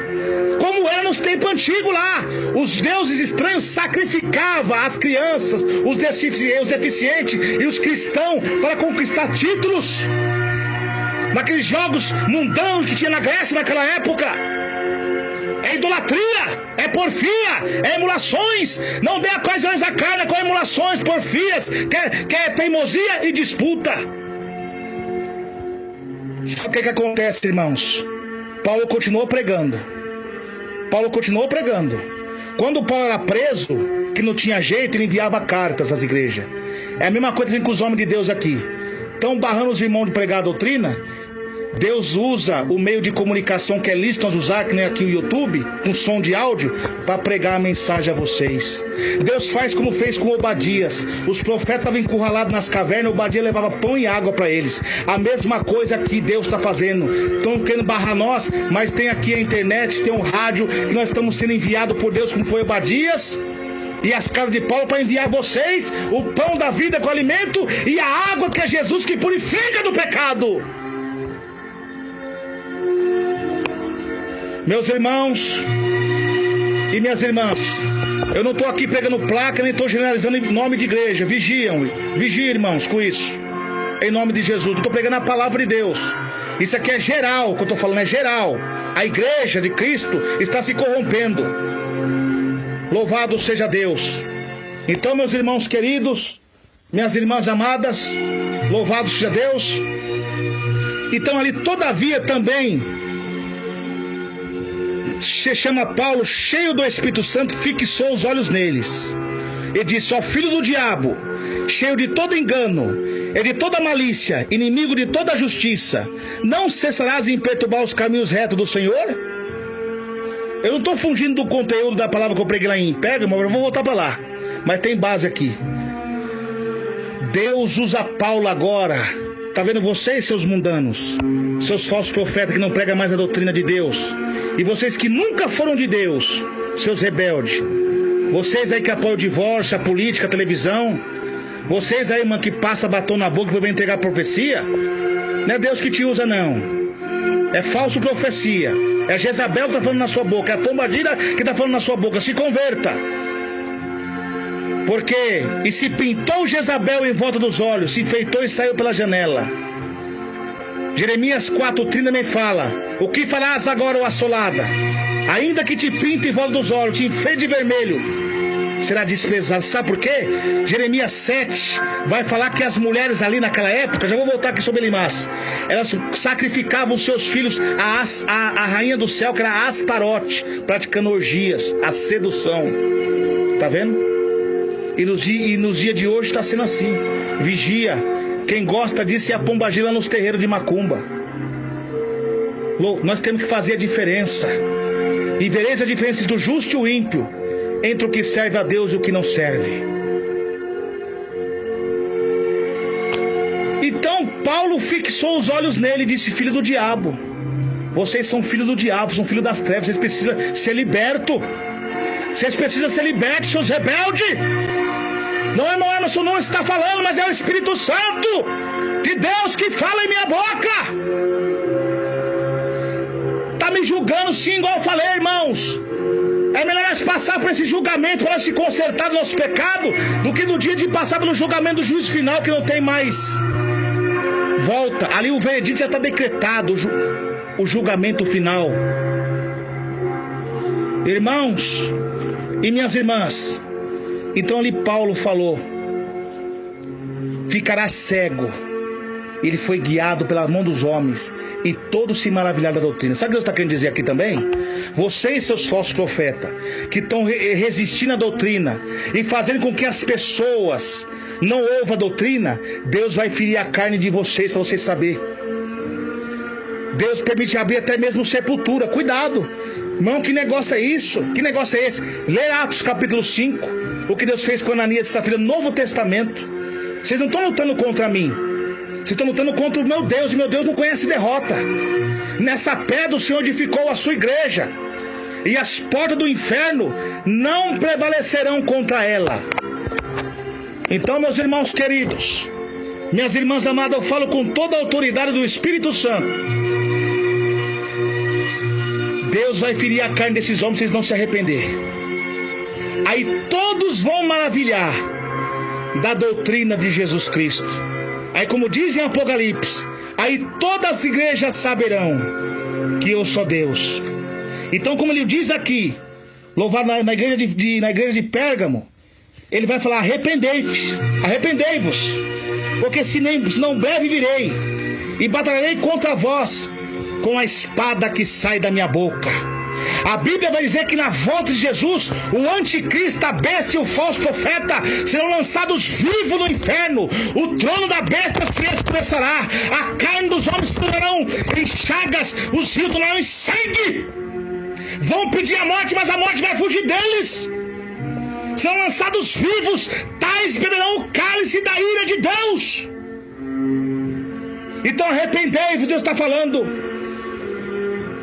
Como era nos tempos antigos lá. Os deuses estranhos sacrificavam as crianças, os deficientes e os cristãos para conquistar títulos. Naqueles jogos mundanos que tinha na Grécia naquela época. É idolatria, é porfia, é emulações. Não dê a coisas da carne com emulações, porfias, que é teimosia e disputa. O que acontece, irmãos? Paulo continuou pregando. Quando Paulo era preso, que não tinha jeito, ele enviava cartas às igrejas. É a mesma coisa com os homens de Deus aqui. Estão barrando os irmãos de pregar a doutrina. Deus usa o meio de comunicação que é lícito nós usar, que nem aqui o YouTube, com som de áudio, para pregar a mensagem a vocês. Deus faz como fez com Obadias. Os profetas estavam encurralados nas cavernas, Obadias levava pão e água para eles. A mesma coisa que Deus está fazendo. Estão querendo barrar nós, mas tem aqui a internet, tem um rádio, que nós estamos sendo enviados por Deus, como foi Obadias. E as casas de Paulo para enviar vocês o pão da vida com alimento e a água que é Jesus que purifica do pecado. Meus irmãos e minhas irmãs, eu não estou aqui pegando placa, nem estou generalizando em nome de igreja. Vigiem, irmãos, com isso. Em nome de Jesus, eu estou pegando a palavra de Deus. Isso aqui é geral, o que eu estou falando é geral. A igreja de Cristo está se corrompendo. Louvado seja Deus. Então, meus irmãos queridos, minhas irmãs amadas, louvado seja Deus. Então ali, todavia, também se chama Paulo, cheio do Espírito Santo, fixou os olhos neles e disse: ó filho do diabo, cheio de todo engano e de toda malícia, inimigo de toda justiça, não cessarás em perturbar os caminhos retos do Senhor? Eu não estou fugindo do conteúdo da palavra que eu preguei lá em Pérgamo, eu vou voltar para lá, mas tem base aqui. Deus usa Paulo agora. Está vendo vocês, seus mundanos, seus falsos profetas que não pregam mais a doutrina de Deus, e vocês que nunca foram de Deus, seus rebeldes, vocês aí que apoiam o divórcio, a política, a televisão, vocês aí, mano, que passa batom na boca para entregar profecia, não é Deus que te usa, não. É falso profecia. É Jezabel que está falando na sua boca, é a pombadilha que está falando na sua boca. Se converta. Porque, e se pintou Jezabel em volta dos olhos, se enfeitou e saiu pela janela. Jeremias 4:30 também fala: o que farás agora, ó assolada? Ainda que te pinte em volta dos olhos, te enfeite de vermelho, será desprezado. Sabe por quê? Jeremias 7 vai falar que as mulheres ali naquela época, já vou voltar aqui sobre Elimas, elas sacrificavam seus filhos a rainha do céu, que era Astarote, praticando orgias, a sedução. Tá vendo? E nos dias de hoje está sendo assim. Vigia. Quem gosta disso é a pombagira nos terreiros de macumba. Nós temos que fazer a diferença. E vereis a diferença do justo e o ímpio, entre o que serve a Deus e o que não serve. Então Paulo fixou os olhos nele e disse: filho do diabo, vocês são filho do diabo, são filho das trevas, vocês precisam ser libertos. Vocês precisam ser libertos, seus rebeldes. Não é meu Emerson, não está falando, mas é o Espírito Santo de Deus que fala em minha boca. Está me julgando sim, igual eu falei, irmãos. É melhor nós passar por esse julgamento para se consertar do nosso pecado, do que no dia de passar pelo julgamento do juízo final, que não tem mais volta. Ali o veredito já está decretado, o julgamento final. Irmãos e minhas irmãs, então ali Paulo falou: ficará cego. Ele foi guiado pela mão dos homens, e todos se maravilharam da doutrina. Sabe o que Deus está querendo dizer aqui também? Vocês, seus falsos profetas, que estão resistindo à doutrina e fazendo com que as pessoas não ouvam a doutrina, Deus vai ferir a carne de vocês, para vocês saberem. Deus permite abrir até mesmo sepultura. Cuidado, irmão, que negócio é isso? Que negócio é esse? Lê Atos capítulo 5, o que Deus fez com Ananias e Safira no Novo Testamento. Vocês não estão lutando contra mim, vocês estão lutando contra o meu Deus, e meu Deus não conhece derrota. Nessa pedra o Senhor edificou a sua igreja, e as portas do inferno não prevalecerão contra ela. Então, meus irmãos queridos, minhas irmãs amadas, eu falo com toda a autoridade do Espírito Santo. Deus vai ferir a carne desses homens se eles não se arrepender. Aí todos vão maravilhar da doutrina de Jesus Cristo. Aí, como diz em Apocalipse, aí todas as igrejas saberão que eu sou Deus. Então, como ele diz aqui, louvar na igreja de Pérgamo, ele vai falar: arrependei-vos, porque senão breve virei e batalharei contra vós com a espada que sai da minha boca. A Bíblia vai dizer que na volta de Jesus, o anticristo, a besta e o falso profeta serão lançados vivos no inferno. O trono da besta se escurecerá, a carne dos homens se tornarão em chagas, os rios tornarão em sangue. Vão pedir a morte, mas a morte vai fugir deles. Serão lançados vivos, tais beberão o cálice da ira de Deus. Então arrependei-vos, Deus está falando.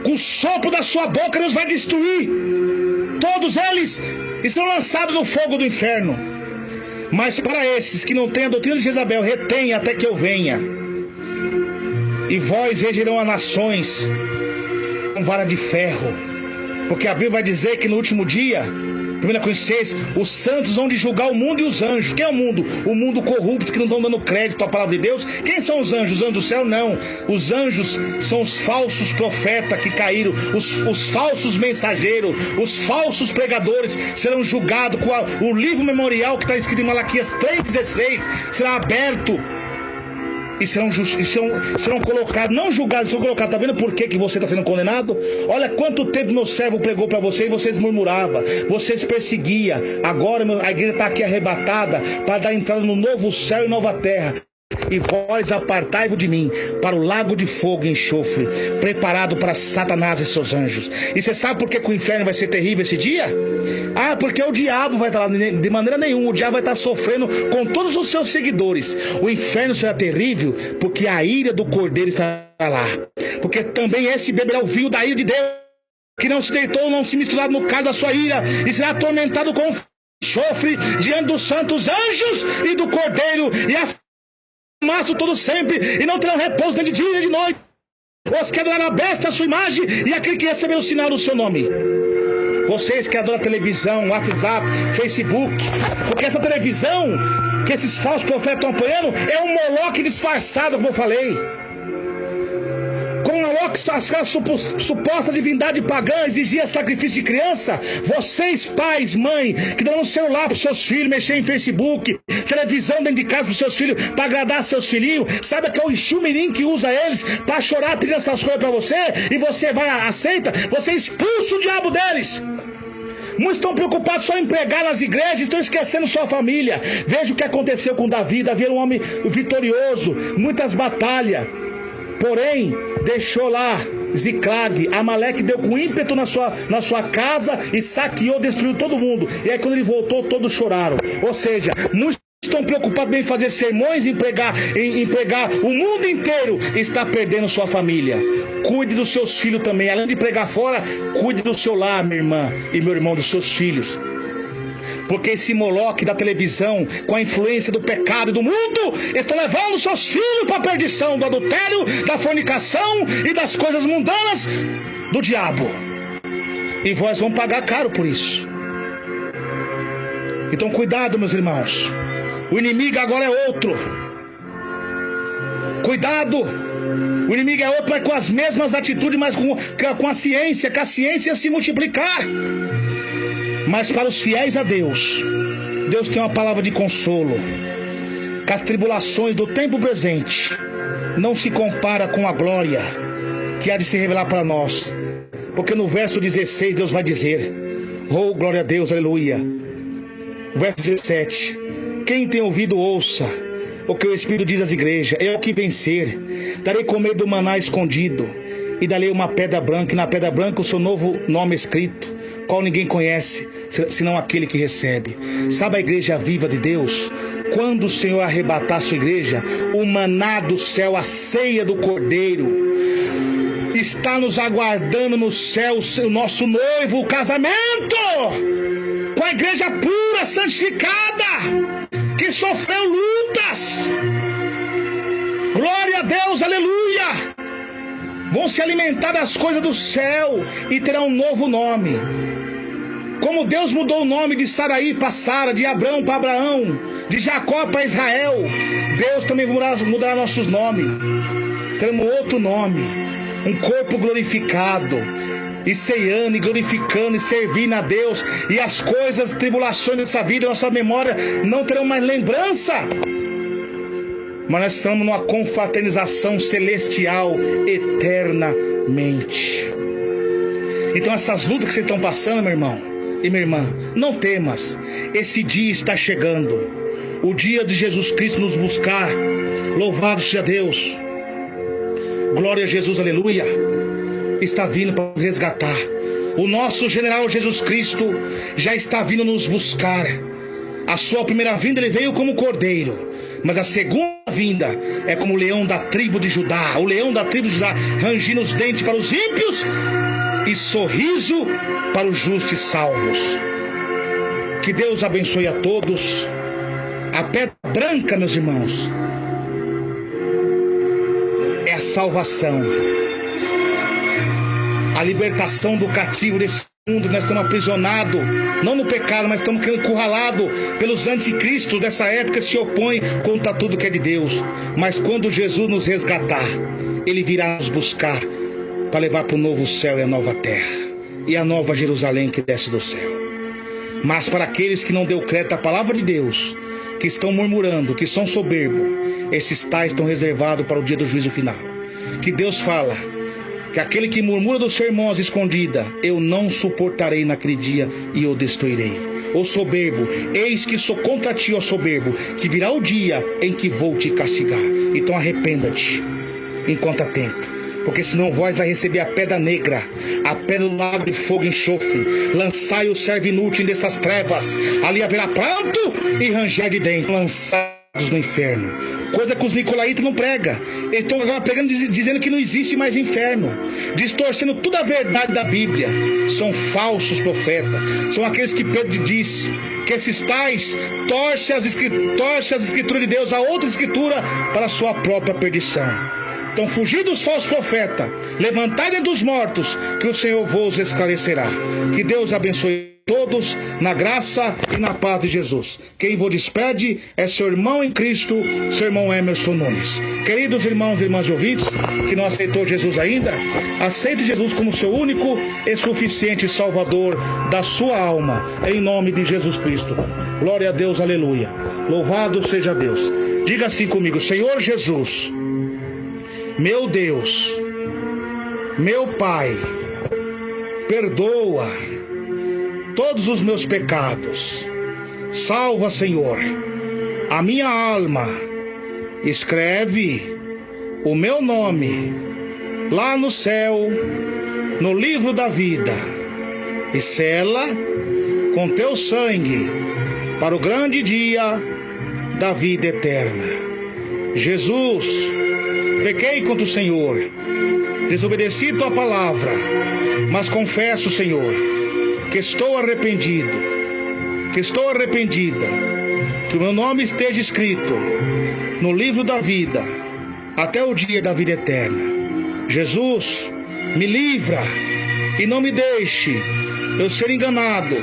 Com o sopro da sua boca Deus vai destruir. Todos eles estão lançados no fogo do inferno. Mas para esses que não têm a doutrina de Jezabel, retém até que eu venha. E vós regerão as nações com vara de ferro. Porque a Bíblia vai dizer que no último dia, 1 Coríntios 6, os santos vão de julgar o mundo e os anjos. Quem é o mundo? O mundo corrupto, que não estão dando crédito à palavra de Deus. Quem são os anjos? Os anjos do céu? Não. Os anjos são os falsos profetas que caíram, os falsos mensageiros, os falsos pregadores serão julgados com o livro memorial que está escrito em Malaquias 3,16, será aberto. E serão colocados, não julgados, serão colocados. Está vendo por que você está sendo condenado? Olha quanto tempo meu servo pregou para você e vocês murmuravam, vocês perseguiam. Agora a igreja está aqui arrebatada para dar entrada no novo céu e nova terra. E vós apartai-vos de mim para o lago de fogo e enxofre, preparado para Satanás e seus anjos. E você sabe por que o inferno vai ser terrível esse dia? Porque o diabo vai estar lá. De maneira nenhuma, o diabo vai estar sofrendo com todos os seus seguidores. O inferno será terrível porque a ira do cordeiro estará lá. Porque também esse beberá o vinho da ira de Deus, que não se deitou, não se misturado no caso da sua ira, e será atormentado com enxofre diante dos santos anjos e do cordeiro, e a fumaça todo sempre, e não terão repouso nem de dia nem de noite. Os que adoraram a besta, a sua imagem, e aquele que receber o sinal do seu nome. Vocês que adoram televisão, WhatsApp, Facebook, porque essa televisão que esses falsos profetas estão apoiando é um Moloque disfarçado, como eu falei. Com as supostas divindades pagãs exigia sacrifício de criança. Vocês, pais, mãe, que dão um celular para os seus filhos, mexer em Facebook, televisão dentro de casa para os seus filhos, para agradar seus filhinhos, sabe que é o enxumirim que usa eles para chorar, pedir essas coisas para você, e você vai, aceita, você expulsa o diabo deles. Muitos estão preocupados só em pregar nas igrejas, estão esquecendo sua família. Veja o que aconteceu com Davi. Davi era um homem vitorioso, muitas batalhas. Porém, deixou lá Ziclag, Amaleque deu com ímpeto na sua casa e saqueou, destruiu todo mundo. E aí quando ele voltou, todos choraram. Ou seja, muitos estão preocupados em fazer sermões, em pregar, o mundo inteiro está perdendo sua família. Cuide dos seus filhos também. Além de pregar fora, cuide do seu lar, minha irmã e meu irmão, dos seus filhos. Porque esse Moloque da televisão, com a influência do pecado e do mundo, estão levando seus filhos para a perdição do adultério, da fornicação e das coisas mundanas do diabo. E vós vão pagar caro por isso. Então cuidado, meus irmãos. O inimigo agora é outro. Cuidado. O inimigo é outro, mas com as mesmas atitudes, mas com a ciência, que a ciência se multiplicar. Mas para os fiéis a Deus, Deus tem uma palavra de consolo. Que as tribulações do tempo presente não se compara com a glória que há de se revelar para nós. Porque no verso 16 Deus vai dizer: oh, glória a Deus, aleluia. Verso 17: quem tem ouvido, ouça o que o Espírito diz às igrejas. Eu que vencer, darei comer do maná escondido, e darei uma pedra branca, e na pedra branca o seu novo nome escrito, qual ninguém conhece, senão aquele que recebe. Sabe a igreja viva de Deus? Quando o Senhor arrebatar a sua igreja, o maná do céu, a ceia do Cordeiro, está nos aguardando no céu, o nosso noivo, o casamento, com a igreja pura, santificada, que sofreu lutas. Glória a Deus, aleluia. Vão se alimentar das coisas do céu e terão um novo nome. Como Deus mudou o nome de Saraí para Sara, de Abrão para Abraão, de Jacó para Israel, Deus também mudará nossos nomes. Teremos outro nome, um corpo glorificado, e ceiando, e glorificando, e servindo a Deus. E as coisas, tribulações dessa vida, nossa memória não terão mais lembrança. Mas nós estamos numa confraternização celestial eternamente. Então essas lutas que vocês estão passando, meu irmão e minha irmã, não temas. Esse dia está chegando. O dia de Jesus Cristo nos buscar. Louvado seja Deus. Glória a Jesus, aleluia. Está vindo para resgatar. O nosso general Jesus Cristo já está vindo nos buscar. A sua primeira vinda ele veio como cordeiro, mas a segunda vinda é como o leão da tribo de Judá. O leão da tribo de Judá, rangindo os dentes para os ímpios e sorriso para os justos e salvos. Que Deus abençoe a todos. A pedra branca, meus irmãos, é a salvação, a libertação do cativo desse mundo. Nós estamos aprisionados, não no pecado, mas estamos encurralados pelos anticristos dessa época que se opõem contra tudo que é de Deus. Mas quando Jesus nos resgatar, Ele virá nos buscar para levar para o novo céu e a nova terra e a nova Jerusalém que desce do céu. Mas para aqueles que não deu crédito à palavra de Deus, que estão murmurando, que são soberbos, esses tais estão reservados para o dia do juízo final. Que Deus fala que aquele que murmura do seu irmão às escondidas, eu não suportarei naquele dia e eu destruirei. Ó soberbo, eis que sou contra ti, ó soberbo, que virá o dia em que vou te castigar. Então arrependa-te enquanto há tempo, porque senão vós vai receber a pedra negra, a pedra do lago de fogo e enxofre. Lançai o servo inútil dessas trevas, ali haverá pranto e ranger de dentro. Lançados no inferno, coisa que os nicolaítas não pregam. Eles estão agora pregando, dizendo que não existe mais inferno, distorcendo toda a verdade da Bíblia. São falsos profetas, são aqueles que Pedro disse que esses tais torcem as escrituras de Deus a outra escritura para a sua própria perdição. Então fugir dos falsos profetas, levantai dos mortos, que o Senhor vos esclarecerá. Que Deus abençoe todos na graça e na paz de Jesus. Quem vos despede é seu irmão em Cristo, seu irmão Emerson Nunes. Queridos irmãos e irmãs ouvintes, que não aceitou Jesus ainda, aceite Jesus como seu único e suficiente Salvador da sua alma, em nome de Jesus Cristo. Glória a Deus, aleluia. Louvado seja Deus. Diga assim comigo: Senhor Jesus, meu Deus, meu Pai, perdoa todos os meus pecados. Salva, Senhor, a minha alma. Escreve o meu nome lá no céu, no livro da vida, e sela com teu sangue para o grande dia da vida eterna. Jesus, pequei contra o Senhor, desobedeci tua palavra, mas confesso, Senhor, que estou arrependido, que o meu nome esteja escrito no livro da vida, até o dia da vida eterna. Jesus, me livra e não me deixe eu ser enganado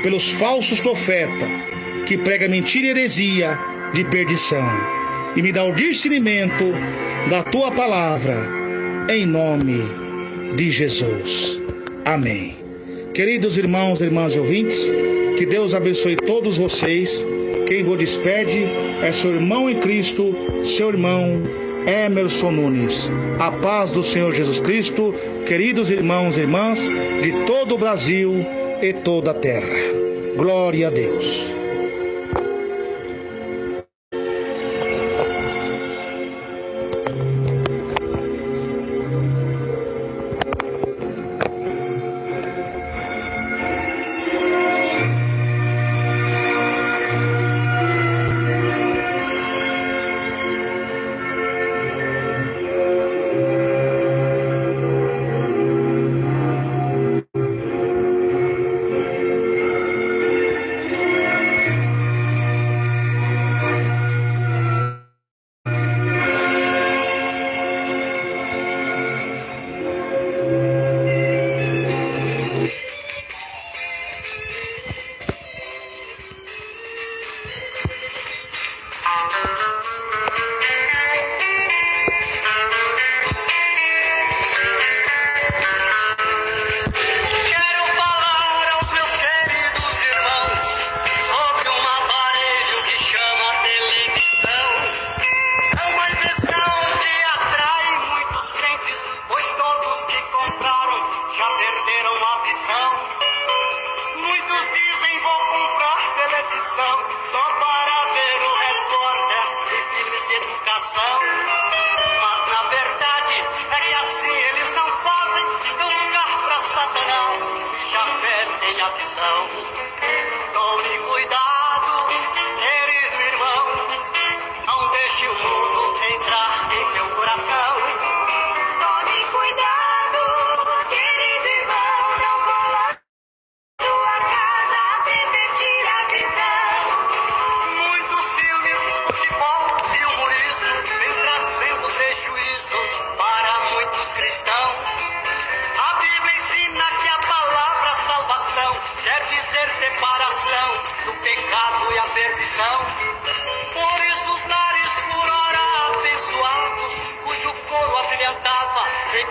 pelos falsos profetas que pregam mentira e heresia de perdição, e me dá o discernimento da tua palavra, em nome de Jesus. Amém. Queridos irmãos e irmãs ouvintes, que Deus abençoe todos vocês. Quem vos despede é seu irmão em Cristo, seu irmão Emerson Nunes. A paz do Senhor Jesus Cristo, queridos irmãos e irmãs de todo o Brasil e toda a terra. Glória a Deus.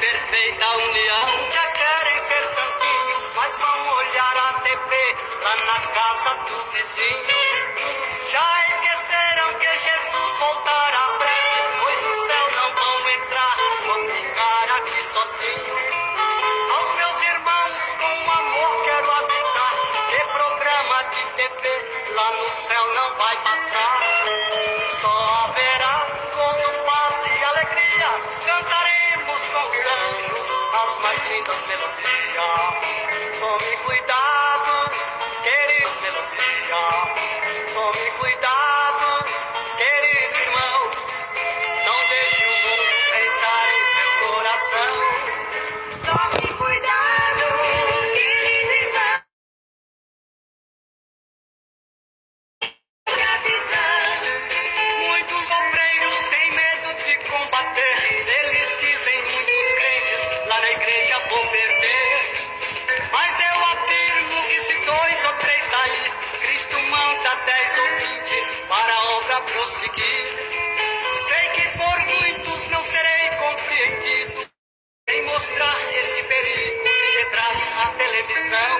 perfeita união. Já querem ser santinhos, mas vão olhar a TV lá na casa do vizinho. Já esqueceram que Jesus voltará breve, pois no céu não vão entrar, vão ficar aqui sozinhos. Aos meus irmãos, com amor quero avisar, que programa de TV lá no céu não vai passar. Só haverá gozo, paz e alegria, cantaremos com os anjos as mais lindas melodias. Tome cuidado, queridos melodias. Tome cuidado, querido irmão, não deixe o mundo entrar em seu coração. Tome cuidado, querido irmão. Muitos obreiros têm medo de combater. Eles dizem, muitos crentes, lá na igreja vou perder. Mas eu afirmo que se 2 ou 3 sair, Cristo manda 10 ou 20 para a obra prosseguir. Sei que por muitos não serei compreendido em mostrar este perigo que traz a televisão.